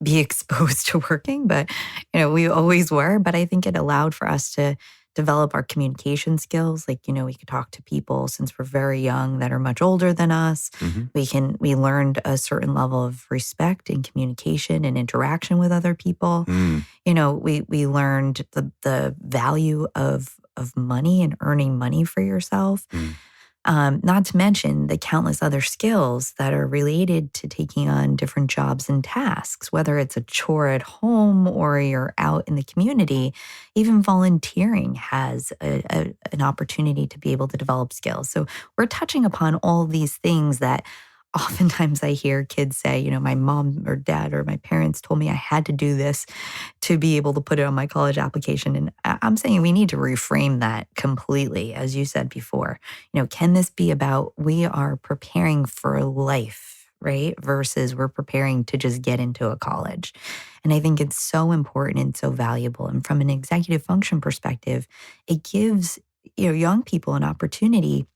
be exposed to working, but we always were. But I think it allowed for us to develop our communication skills. Like, we could talk to people since we're very young that are much older than us. mhm. We learned a certain level of respect and communication and interaction with other people. Mm, We learned the value of money and earning money for yourself. mm, Not to mention the countless other skills that are related to taking on different jobs and tasks, whether it's a chore at home or you're out in the community. Even volunteering has an opportunity to be able to develop skills. So we're touching upon all these things that oftentimes I hear kids say, my mom or dad or my parents told me I had to do this to be able to put it on my college application. And I'm saying we need to reframe that completely, as you said before. Can this be about we are preparing for life, right? Versus we're preparing to just get into a college. And I think it's so important and so valuable. And from an executive function perspective, it gives young people an opportunity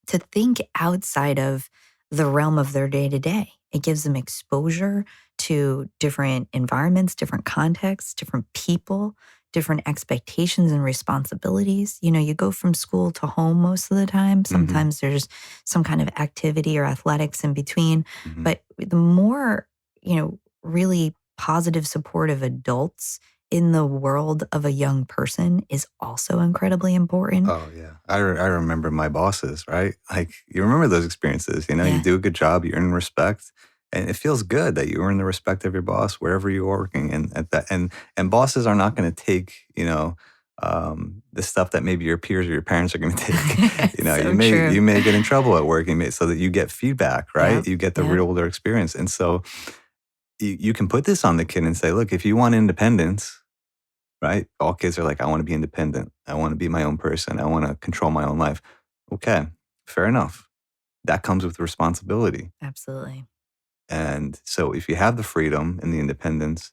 to think outside of the realm of their day to day. It gives them exposure to different environments, different contexts, different people, different expectations and responsibilities. You go from school to home most of the time. mhm, Sometimes there's some kind of activity or athletics in between. mhm. But the more, really positive, supportive adults in the world of a young person is also incredibly important. Oh, yeah. I remember my bosses, right? Like, you remember those experiences, you Yeah. do a good job, you earn respect, and it feels good that you earn the respect of your boss wherever you're working. And at that, and bosses are not going to take, the stuff that maybe your peers or your parents are going to take. It's You so may true. you may get in trouble at work, so that you get feedback, right? Yep. You get the Yep. real world experience. And so you can put this on the kid and say, look, if you want independence, right? All kids are like, I want to be independent. I want to be my own person. I want to control my own life. Okay, fair enough. That comes with responsibility. Absolutely. And so if you have the freedom and the independence,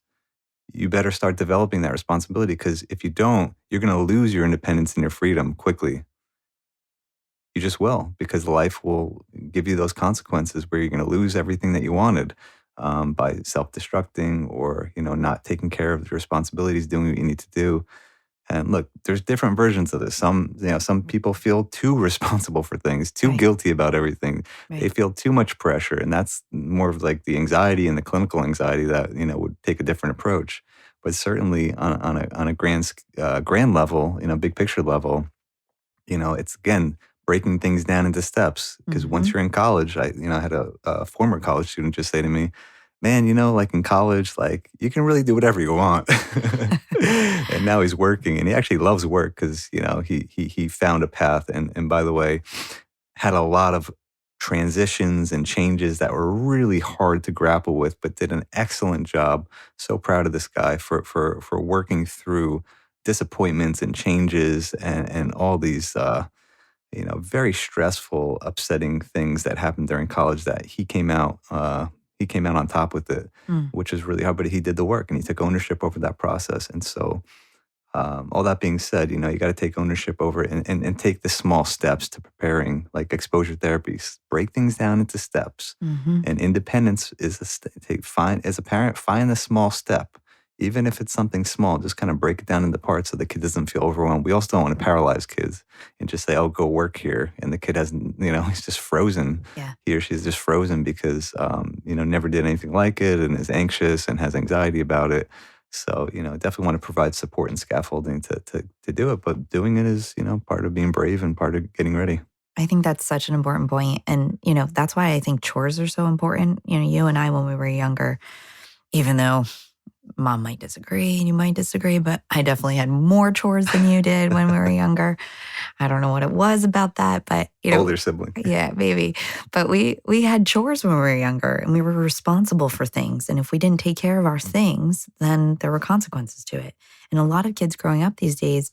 you better start developing that responsibility, because if you don't, you're going to lose your independence and your freedom quickly. You just will, because life will give you those consequences where you're going to lose everything that you wanted, by self-destructing, or not taking care of the responsibilities, doing what you need to do. And look, there's different versions of this. Some people feel too responsible for things, too Right. guilty about everything. They Right. feel too much pressure, and that's more of like the anxiety and the clinical anxiety that would take a different approach. But certainly on a grand level, big picture level, it's again breaking things down into steps. Because once Hmm. you're in college, I had a former college student just say to me, "Man, like in college, like you can really do whatever you want." And now he's working, and he actually loves work because he found a path. And by the way, had a lot of transitions and changes that were really hard to grapple with, but did an excellent job. So proud of this guy for working through disappointments and changes and all these very stressful, upsetting things that happened during college, that he came out he came out on top with it, Mm. which is really hard, but he did the work and he took ownership over that process. And so all that being said, you you got to take ownership over it and take the small steps to preparing, like exposure therapies. Break things down into steps. Hmm. And independence is as a parent, find the small step. Even if it's something small, just kind of break it down into parts so the kid doesn't feel overwhelmed. We also don't want to paralyze kids and just say, oh, go work here. And the kid hasn't, he's just frozen. Yeah. He or she's just frozen because, never did anything like it and is anxious and has anxiety about it. So, definitely want to provide support and scaffolding to do it. But doing it is, part of being brave and part of getting ready. I think that's such an important point. And, that's why I think chores are so important. You and I, when we were younger, even though Mom might disagree and you might disagree, but I definitely had more chores than you did when we were younger. I don't know what it was about that, but older sibling. Yeah, maybe. But we had chores when we were younger and we were responsible for things. And if we didn't take care of our things, then there were consequences to it. And a lot of kids growing up these days,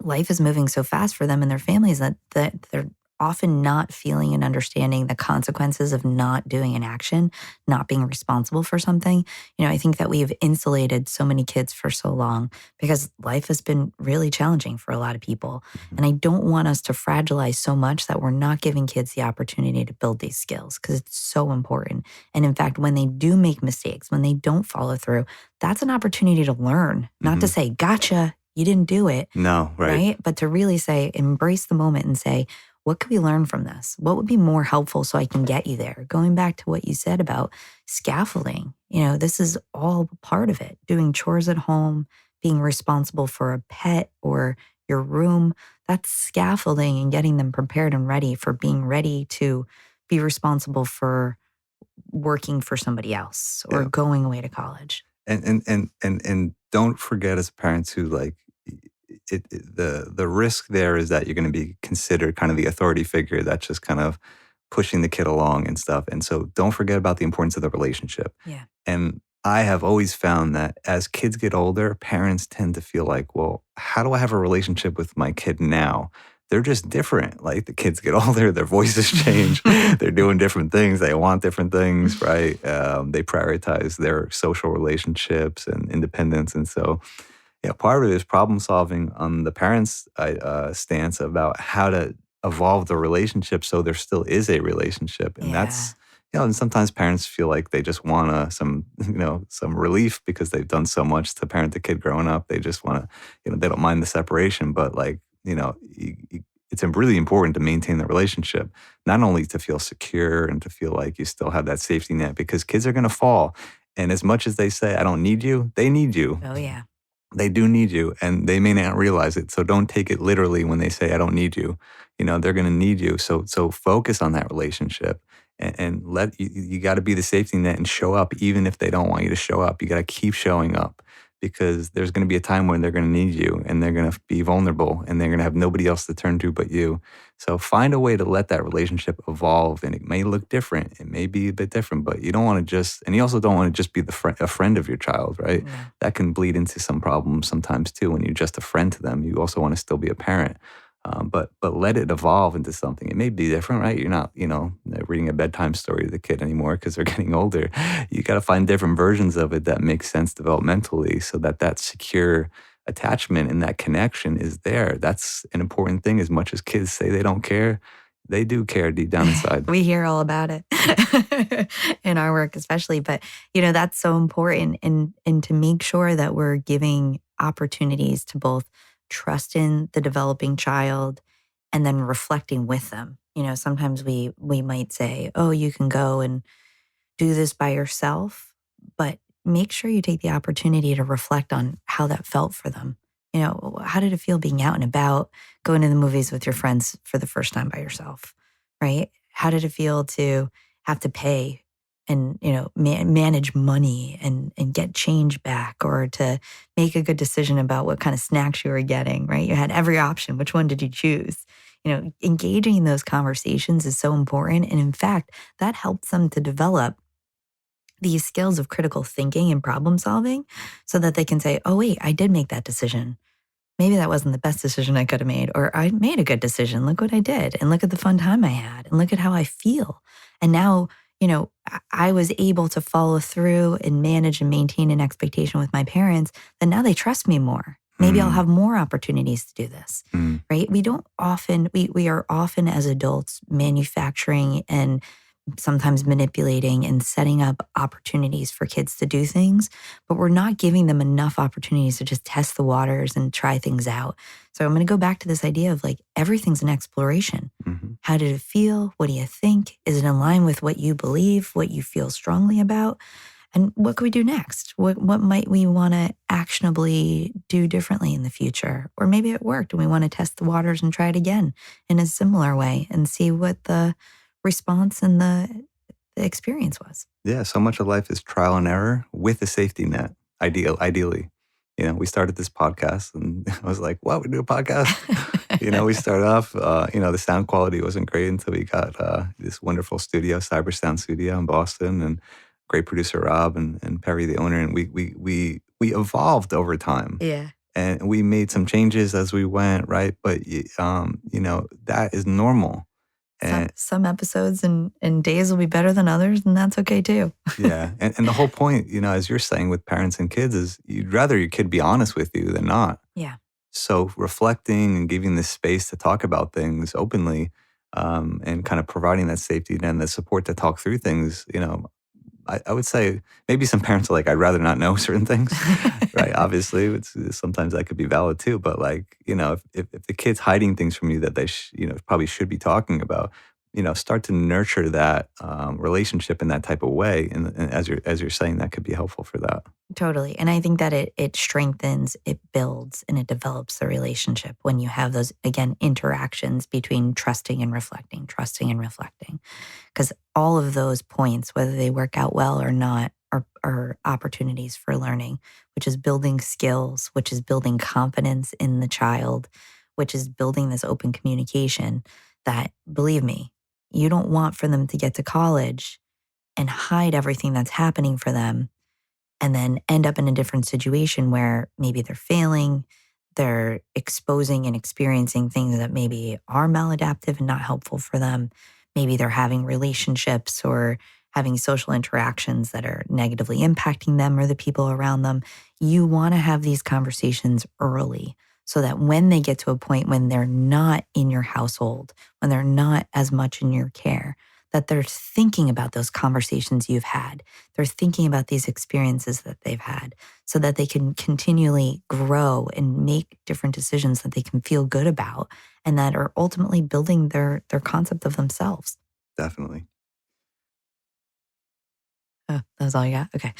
life is moving so fast for them and their families that they're often not feeling and understanding the consequences of not doing an action, not being responsible for something. I think that we've insulated so many kids for so long because life has been really challenging for a lot of people. Mm-hmm. And I don't want us to fragilize so much that we're not giving kids the opportunity to build these skills because it's so important. And in fact, when they do make mistakes, when they don't follow through, that's an opportunity to learn, not to say, gotcha, you didn't do it. No, right. But to really say, embrace the moment and say, what could we learn from this? What would be more helpful so I can get you there? Going back to what you said about scaffolding, this is all part of it. Doing chores at home, being responsible for a pet or your room, that's scaffolding and getting them prepared and ready for being ready to be responsible for working for somebody else or going away to college. And don't forget as parents who the risk there is that you're going to be considered kind of the authority figure that's just kind of pushing the kid along and stuff. And so don't forget about the importance of the relationship. Yeah. And I have always found that as kids get older, parents tend to feel like, well, how do I have a relationship with my kid now? They're just different. Like the kids get older, their voices change. They're doing different things. They want different things, right? They prioritize their social relationships and independence. And so, part of it is problem solving on the parents' stance about how to evolve the relationship so there still is a relationship. And that's, and sometimes parents feel like they just want some relief because they've done so much to parent the kid growing up. They just want to, they don't mind the separation, but it's really important to maintain the relationship, not only to feel secure and to feel like you still have that safety net because kids are going to fall. And as much as they say, I don't need you, they need you. Oh, yeah. They do need you, and they may not realize it. So don't take it literally when they say, I don't need you. They're going to need you. So focus on that relationship and let you got to be the safety net and show up even if they don't want you to show up. You got to keep showing up because there's going to be a time when they're going to need you and they're going to be vulnerable and they're going to have nobody else to turn to but you. So find a way to let that relationship evolve, and it may look different. It may be a bit different, but you don't want to and you also don't want to just be a friend of your child, right? Yeah. That can bleed into some problems sometimes too when you're just a friend to them. You also want to still be a parent. But let it evolve into something. It may be different, right? You're not, reading a bedtime story to the kid anymore because they're getting older. You got to find different versions of it that make sense developmentally so that secure attachment and that connection is there. That's an important thing. As much as kids say they don't care, they do care deep down inside. We hear all about it in our work especially. But, that's so important. And to make sure that we're giving opportunities to both trust in the developing child and then reflecting with them. Sometimes we might say, oh, you can go and do this by yourself, but make sure you take the opportunity to reflect on how that felt for them. How did it feel being out and about, going to the movies with your friends for the first time by yourself, right? How did it feel to have to pay and, manage money and get change back, or to make a good decision about what kind of snacks you were getting, right? You had every option. Which one did you choose? Engaging in those conversations is so important. And in fact, that helps them to develop these skills of critical thinking and problem solving so that they can say, oh, wait, I did make that decision. Maybe that wasn't the best decision I could have made, or I made a good decision. Look what I did. And look at the fun time I had. And look at how I feel. And now, I was able to follow through and manage and maintain an expectation with my parents, then now they trust me more. Maybe I'll have more opportunities to do this, right? We are often as adults manufacturing and sometimes manipulating and setting up opportunities for kids to do things, but we're not giving them enough opportunities to just test the waters and try things out. So I'm going to go back to this idea of like everything's an exploration. How did it feel? What do you think? Is it in line with what you believe, what you feel strongly about? And what can we do next? What might we want to actionably do differently in the future? Or maybe it worked and we want to test the waters and try it again in a similar way and see what the response and the experience was. Yeah, so much of life is trial and error with a safety net, ideally. We started this podcast and I was like, what, we do a podcast? We started off, the sound quality wasn't great until we got this wonderful studio, CyberSound Studio in Boston, and great producer Rob and Perry, the owner. And we evolved over time. Yeah. And we made some changes as we went, right? But, that is normal. Some episodes and days will be better than others, and that's okay too. Yeah. And the whole point, as you're saying with parents and kids, is you'd rather your kid be honest with you than not. Yeah. So reflecting and giving this space to talk about things openly, and kind of providing that safety and the support to talk through things, I would say maybe some parents are like, I'd rather not know certain things, right? Obviously, sometimes that could be valid too. But like, if the kid's hiding things from you that they probably should be talking about, start to nurture that relationship in that type of way. And as you're saying, that could be helpful for that. Totally. And I think that it strengthens, it builds, and it develops the relationship when you have those, again, interactions between trusting and reflecting. Because all of those points, whether they work out well or not, are opportunities for learning, which is building skills, which is building confidence in the child, which is building this open communication that, believe me, you don't want for them to get to college and hide everything that's happening for them and then end up in a different situation where maybe they're failing, they're exposing and experiencing things that maybe are maladaptive and not helpful for them. Maybe they're having relationships or having social interactions that are negatively impacting them or the people around them. You want to have these conversations early so that when they get to a point when they're not in your household, when they're not as much in your care, that they're thinking about those conversations you've had. They're thinking about these experiences that they've had so that they can continually grow and make different decisions that they can feel good about and that are ultimately building their concept of themselves. Definitely. Oh, that was all you got? Okay.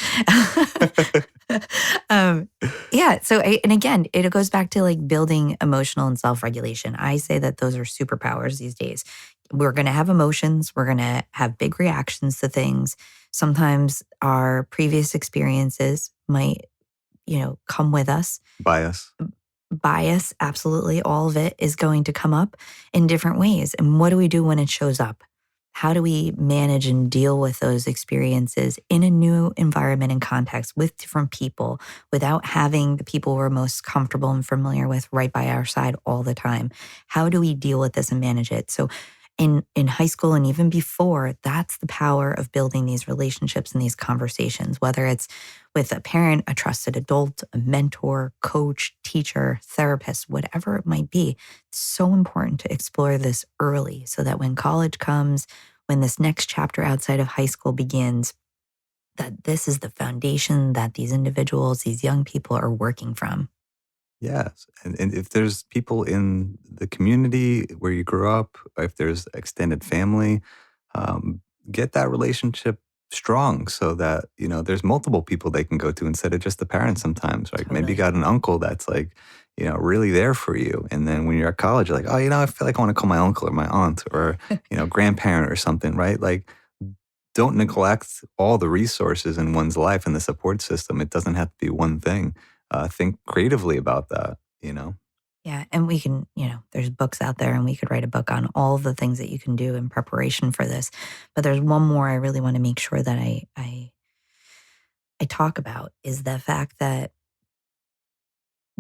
Yeah. So, and again, it goes back to like building emotional and self-regulation. I say that those are superpowers these days. We're going to have emotions. We're going to have big reactions to things. Sometimes our previous experiences might, come with us. Bias, absolutely. All of it is going to come up in different ways. And what do we do when it shows up? How do we manage and deal with those experiences in a new environment and context with different people without having the people we're most comfortable and familiar with right by our side all the time? How do we deal with this and manage it? So in high school and even before, that's the power of building these relationships and these conversations, whether it's with a parent, a trusted adult, a mentor, coach, teacher, therapist, whatever it might be. It's so important to explore this early so that when college comes, when this next chapter outside of high school begins, that this is the foundation that these individuals, these young people are working from. Yes. And if there's people in the community where you grew up, if there's extended family, get that relationship strong so that, there's multiple people they can go to instead of just the parents sometimes, right? Totally. Maybe you got an uncle that's like, really there for you. And then when you're at college, you're like, oh, I feel like I want to call my uncle or my aunt or, grandparent or something, right? Like, don't neglect all the resources in one's life and the support system. It doesn't have to be one thing. Think creatively about that. Yeah. And we can, there's books out there and we could write a book on all the things that you can do in preparation for this. But there's one more I really want to make sure that I talk about is the fact that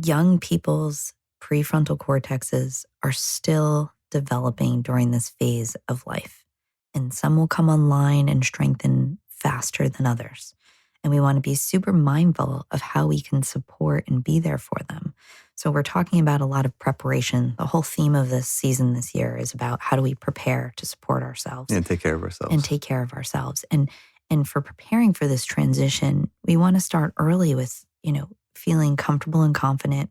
young people's prefrontal cortexes are still developing during this phase of life. and some will come online and strengthen faster than others. And we want to be super mindful of how we can support and be there for them. So we're talking about a lot of preparation. The whole theme of this season this year is about how do we prepare to support ourselves And take care of ourselves. and take care of ourselves. And for preparing for this transition, we want to start early with, feeling comfortable and confident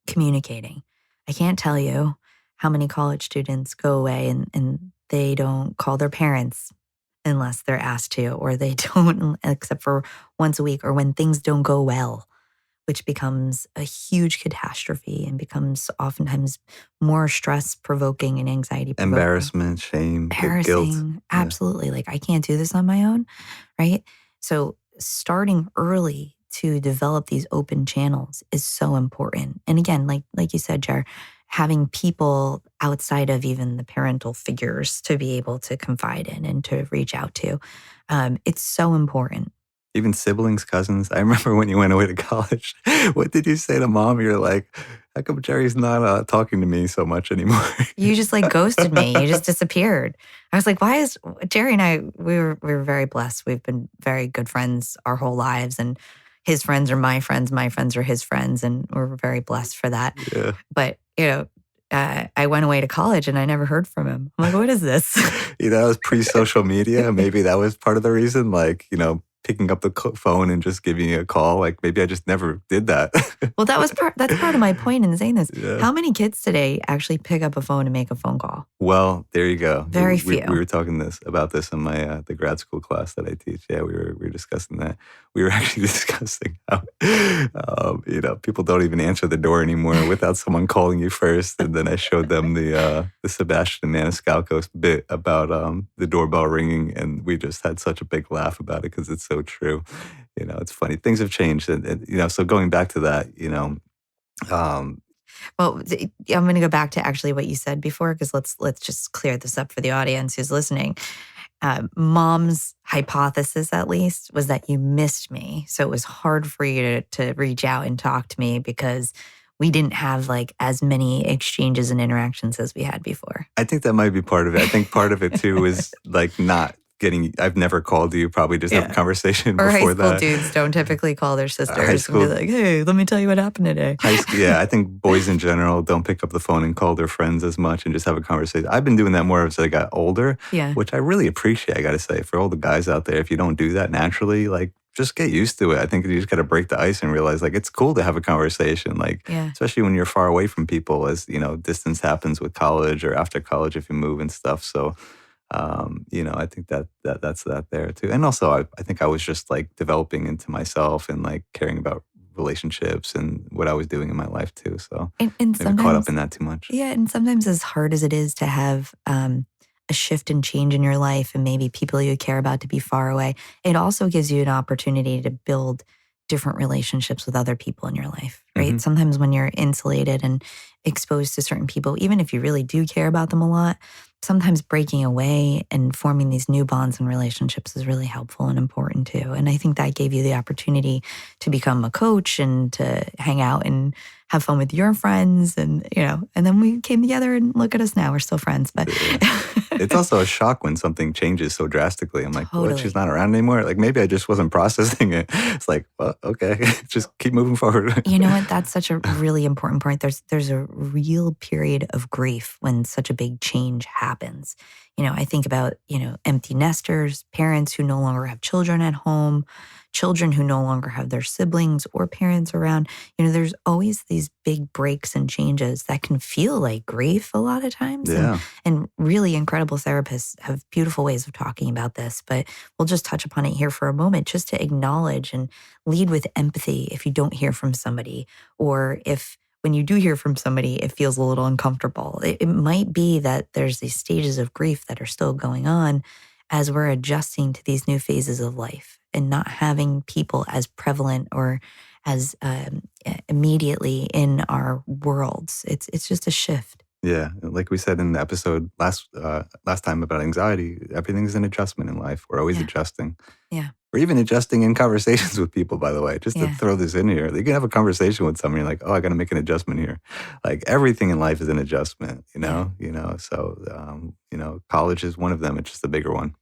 communicating. I can't tell you how many college students go away and they don't call their parents unless they're asked to, or they don't, except for once a week, or when things don't go well, which becomes a huge catastrophe and becomes oftentimes more stress-provoking and anxiety-provoking. Embarrassment, shame, guilt. Embarrassing. Absolutely. Like, I can't do this on my own, right? So starting early to develop these open channels is so important. And again, like you said, Jar, having people outside of even the parental figures to be able to confide in and to reach out to, it's so important. Even siblings, cousins. I remember when you went away to college, what did you say to mom? You're like, how come Jerry's not talking to me so much anymore? You just ghosted me. You just disappeared. I was like, why is Jerry and I, we were very blessed. We've been very good friends our whole lives, and his friends are my friends are his friends, and we're very blessed for that. Yeah. But, I went away to college and I never heard from him. I'm like, what is this? That was pre-social media. Maybe that was part of the reason, picking up the phone and just giving you a call. Like, maybe I just never did that. Well, that's part of my point in saying this. Yeah. How many kids today actually pick up a phone and make a phone call? Well, there you go. Very few. We were talking about this in my the grad school class that I teach. Yeah, we were discussing that. We were actually discussing how people don't even answer the door anymore without someone calling you first. And then I showed them the Sebastian Maniscalco bit about the doorbell ringing, and we just had such a big laugh about it because it's so true. It's funny. Things have changed, and so going back to that, Well, I'm going to go back to actually what you said before, because let's just clear this up for the audience who's listening. Mom's hypothesis, at least, was that you missed me. So it was hard for you to reach out and talk to me because we didn't have as many exchanges and interactions as we had before. I think that might be part of it. I think part of it too is not getting, I've never called you, probably just have a conversation or before that. High school dudes don't typically call their sisters and be like, hey, let me tell you what happened today. Yeah, I think boys in general don't pick up the phone and call their friends as much and just have a conversation. I've been doing that more as I got older, which I really appreciate, I got to say. For all the guys out there, if you don't do that naturally, just get used to it. I think you just got to break the ice and realize it's cool to have a conversation, especially when you're far away from people, as distance happens with college or after college if you move and stuff. So I think that's that there too. And also I think I was just developing into myself and caring about relationships and what I was doing in my life too. So and maybe caught up in that too much. Yeah. And sometimes as hard as it is to have a shift and change in your life and maybe people you care about to be far away, it also gives you an opportunity to build different relationships with other people in your life, right? Mm-hmm. Sometimes when you're insulated and exposed to certain people, even if you really do care about them a lot, sometimes breaking away and forming these new bonds and relationships is really helpful and important too. And I think that gave you the opportunity to become a coach and to hang out and have fun with your friends. And, and then we came together and look at us now. We're still friends. But it's also a shock when something changes so drastically. I'm like, totally. What? She's not around anymore? Maybe I just wasn't processing it. It's well, okay, just keep moving forward. You know what? That's such a really important point. There's a real period of grief when such a big change happens. I think about, empty nesters, parents who no longer have children at home, children who no longer have their siblings or parents around. There's always these big breaks and changes that can feel like grief a lot of times. Yeah. And really incredible therapists have beautiful ways of talking about this, but we'll just touch upon it here for a moment, just to acknowledge and lead with empathy if you don't hear from somebody, or if when you do hear from somebody, it feels a little uncomfortable. It might be that there's these stages of grief that are still going on as we're adjusting to these new phases of life and not having people as prevalent or as immediately in our worlds. It's just a shift. Yeah, like we said in the episode last time about anxiety, everything's an adjustment in life. We're always Yeah. adjusting. Yeah. Or even adjusting in conversations with people, by the way, just to Yeah. throw this in here. You can have a conversation with someone, you're like, oh, I got to make an adjustment here. Like everything in life is an adjustment, so, college is one of them. It's just a bigger one.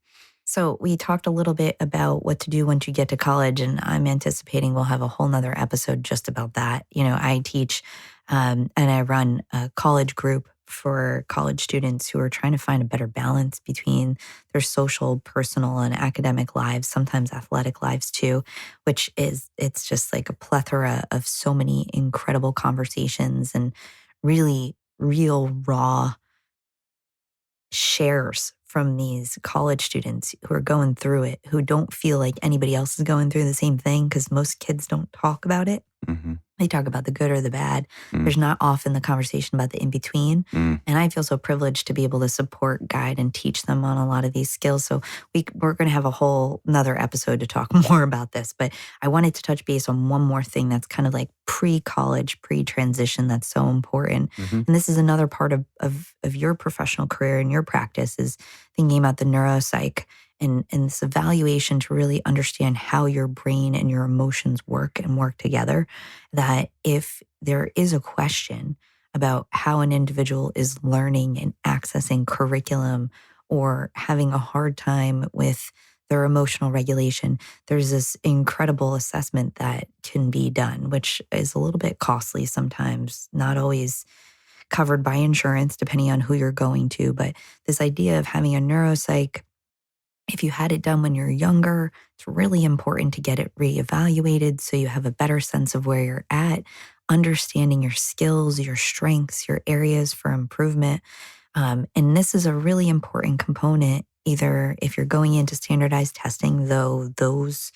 So we talked a little bit about what to do once you get to college, and I'm anticipating we'll have a whole nother episode just about that. I teach and I run a college group for college students who are trying to find a better balance between their social, personal, and academic lives, sometimes athletic lives too, it's just like a plethora of so many incredible conversations and really real, raw shares from these college students who are going through it, who don't feel like anybody else is going through the same thing because most kids don't talk about it. Mm-hmm. They talk about the good or the bad. Mm. There's not often the conversation about the in between. Mm. And I feel so privileged to be able to support, guide, and teach them on a lot of these skills. So we're going to have a whole another episode to talk more about this. But I wanted to touch base on one more thing that's kind of like pre-college, pre-transition that's so important. Mm-hmm. And this is another part of your professional career and your practice is thinking about the neuropsych and this evaluation to really understand how your brain and your emotions work and work together. That if there is a question about how an individual is learning and accessing curriculum or having a hard time with their emotional regulation, there's this incredible assessment that can be done, which is a little bit costly sometimes, not always covered by insurance, depending on who you're going to. But this idea of having a neuropsych, if you had it done when you're younger, it's really important to get it reevaluated so you have a better sense of where you're at, understanding your skills, your strengths, your areas for improvement. And this is a really important component, either if you're going into standardized testing, though those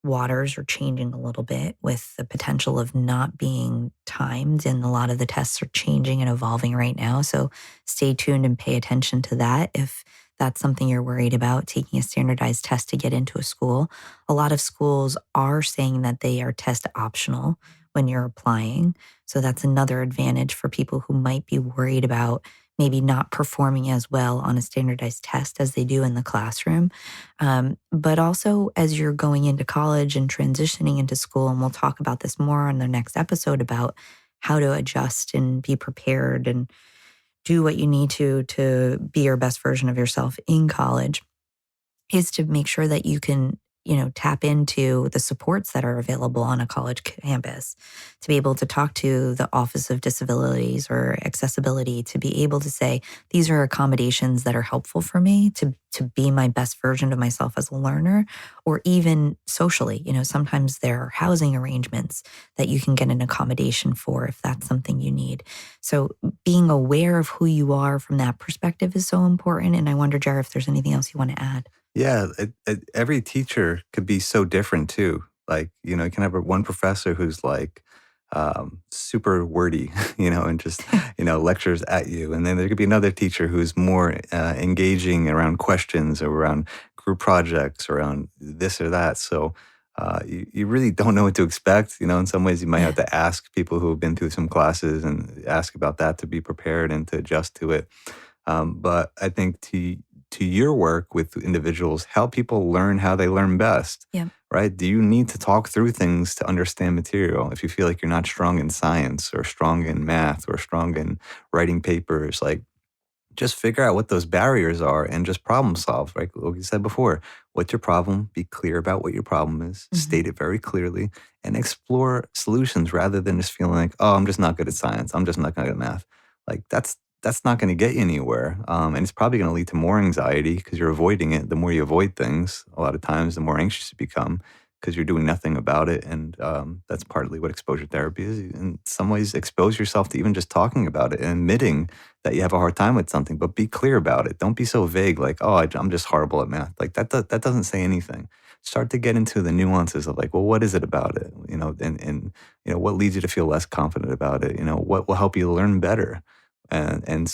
waters are changing a little bit with the potential of not being timed, and a lot of the tests are changing and evolving right now. So stay tuned and pay attention to that if that's something you're worried about, taking a standardized test to get into a school. A lot of schools are saying that they are test optional when you're applying. So that's another advantage for people who might be worried about maybe not performing as well on a standardized test as they do in the classroom. But also as you're going into college and transitioning into school, and we'll talk about this more on the next episode about how to adjust and be prepared and do what you need to be your best version of yourself in college, is to make sure that you can, tap into the supports that are available on a college campus, to be able to talk to the Office of Disabilities or Accessibility, to be able to say, these are accommodations that are helpful for me to be my best version of myself as a learner, or even socially. Sometimes there are housing arrangements that you can get an accommodation for if that's something you need. So being aware of who you are from that perspective is so important. And I wonder, Jared, if there's anything else you want to add. Yeah, every teacher could be so different too. Like, you can have one professor who's like super wordy, and just, lectures at you. And then there could be another teacher who's more engaging around questions or around group projects, around this or that. So you really don't know what to expect. In some ways you might have to ask people who have been through some classes and ask about that to be prepared and to adjust to it. But I think to your work with individuals, help people learn how they learn best, right? Do you need to talk through things to understand material? If you feel like you're not strong in science or strong in math or strong in writing papers, like just figure out what those barriers are and just problem solve, right? Like you said before, what's your problem? Be clear about what your problem is, state it very clearly, and explore solutions rather than just feeling like, oh, I'm just not good at science. I'm just not good at math. Like that's not going to get you anywhere. And it's probably going to lead to more anxiety because you're avoiding it. The more you avoid things, a lot of times, the more anxious you become because you're doing nothing about it. And that's partly what exposure therapy is. In some ways, expose yourself to even just talking about it and admitting that you have a hard time with something, but be clear about it. Don't be so vague like, oh, I'm just horrible at math. Like that doesn't say anything. Start to get into the nuances of like, well, what is it about it? And what leads you to feel less confident about it? What will help you learn better? And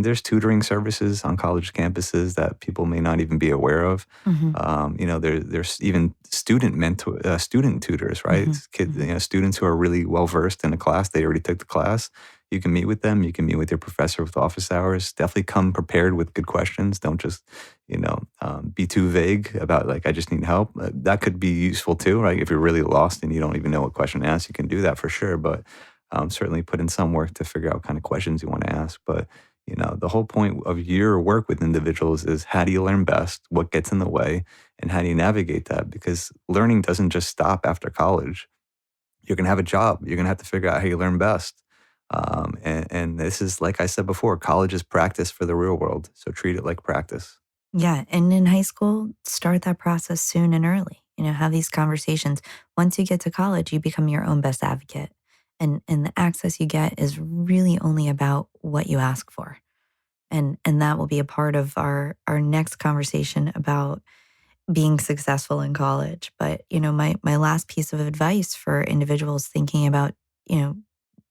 there's tutoring services on college campuses that people may not even be aware of. There's even student tutors, right? Kids, students who are really well versed in a class, they already took the class. You can meet with them. You can meet with your professor with office hours. Definitely come prepared with good questions. Don't just, be too vague about like, I just need help. That could be useful too, right? If you're really lost and you don't even know what question to ask, you can do that for sure. But certainly put in some work to figure out what kind of questions you want to ask. But, the whole point of your work with individuals is how do you learn best? What gets in the way? And how do you navigate that? Because learning doesn't just stop after college. You're going to have a job. You're going to have to figure out how you learn best. And this is, like I said before, college is practice for the real world. So treat it like practice. Yeah. And in high school, start that process soon and early. Have these conversations. Once you get to college, you become your own best advocate. And the access you get is really only about what you ask for. And that will be a part of our next conversation about being successful in college. But, my last piece of advice for individuals thinking about,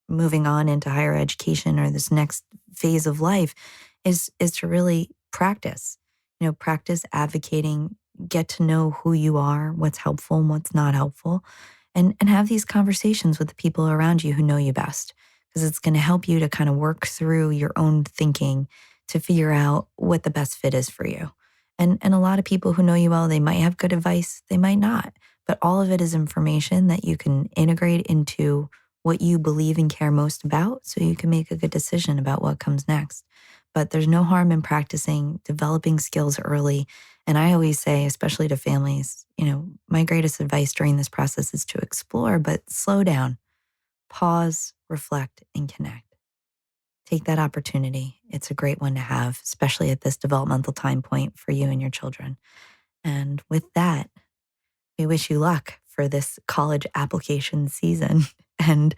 moving on into higher education or this next phase of life is to really practice. Practice advocating, get to know who you are, what's helpful and what's not helpful, and have these conversations with the people around you who know you best, because it's going to help you to kind of work through your own thinking to figure out what the best fit is for you. And a lot of people who know you well, they might have good advice, they might not, but all of it is information that you can integrate into what you believe and care most about so you can make a good decision about what comes next. But there's no harm in practicing, developing skills early. And I always say, especially to families, my greatest advice during this process is to explore, but slow down, pause, reflect, and connect. Take that opportunity. It's a great one to have, especially at this developmental time point for you and your children. And with that, we wish you luck for this college application season. And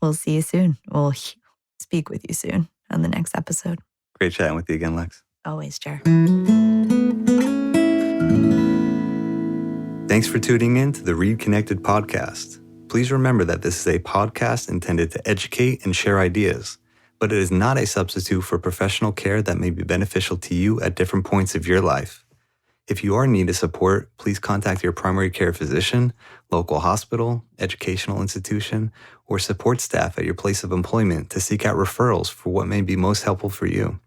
we'll see you soon. We'll speak with you soon on the next episode. Great chatting with you again, Lex. Always, Jer. Thanks for tuning in to the ReidConnect-Ed Podcast. Please remember that this is a podcast intended to educate and share ideas, but it is not a substitute for professional care that may be beneficial to you at different points of your life. If you are in need of support, please contact your primary care physician, local hospital, educational institution, or support staff at your place of employment to seek out referrals for what may be most helpful for you.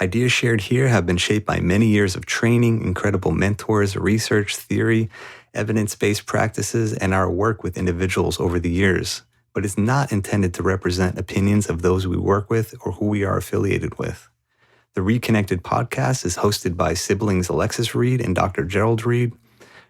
Ideas shared here have been shaped by many years of training, incredible mentors, research, theory, evidence-based practices, and our work with individuals over the years, but it's not intended to represent opinions of those we work with or who we are affiliated with. The ReidConnect-Ed Podcast is hosted by siblings Alexis Reid and Dr. Gerald Reid.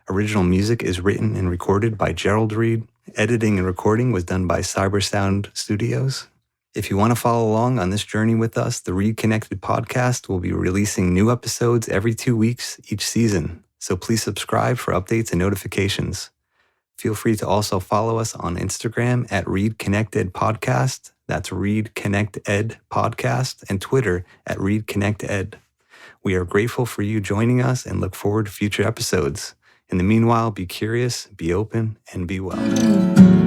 Original music is written and recorded by Gerald Reid. Editing and recording was done by CyberSound Studios. If you want to follow along on this journey with us, the ReidConnect-Ed Podcast will be releasing new episodes every 2 weeks each season. So please subscribe for updates and notifications. Feel free to also follow us on Instagram at ReidConnect-Ed Podcast. That's ReidConnect-Ed Podcast, and Twitter at ReidConnect-Ed. We are grateful for you joining us and look forward to future episodes. In the meanwhile, be curious, be open, and be well.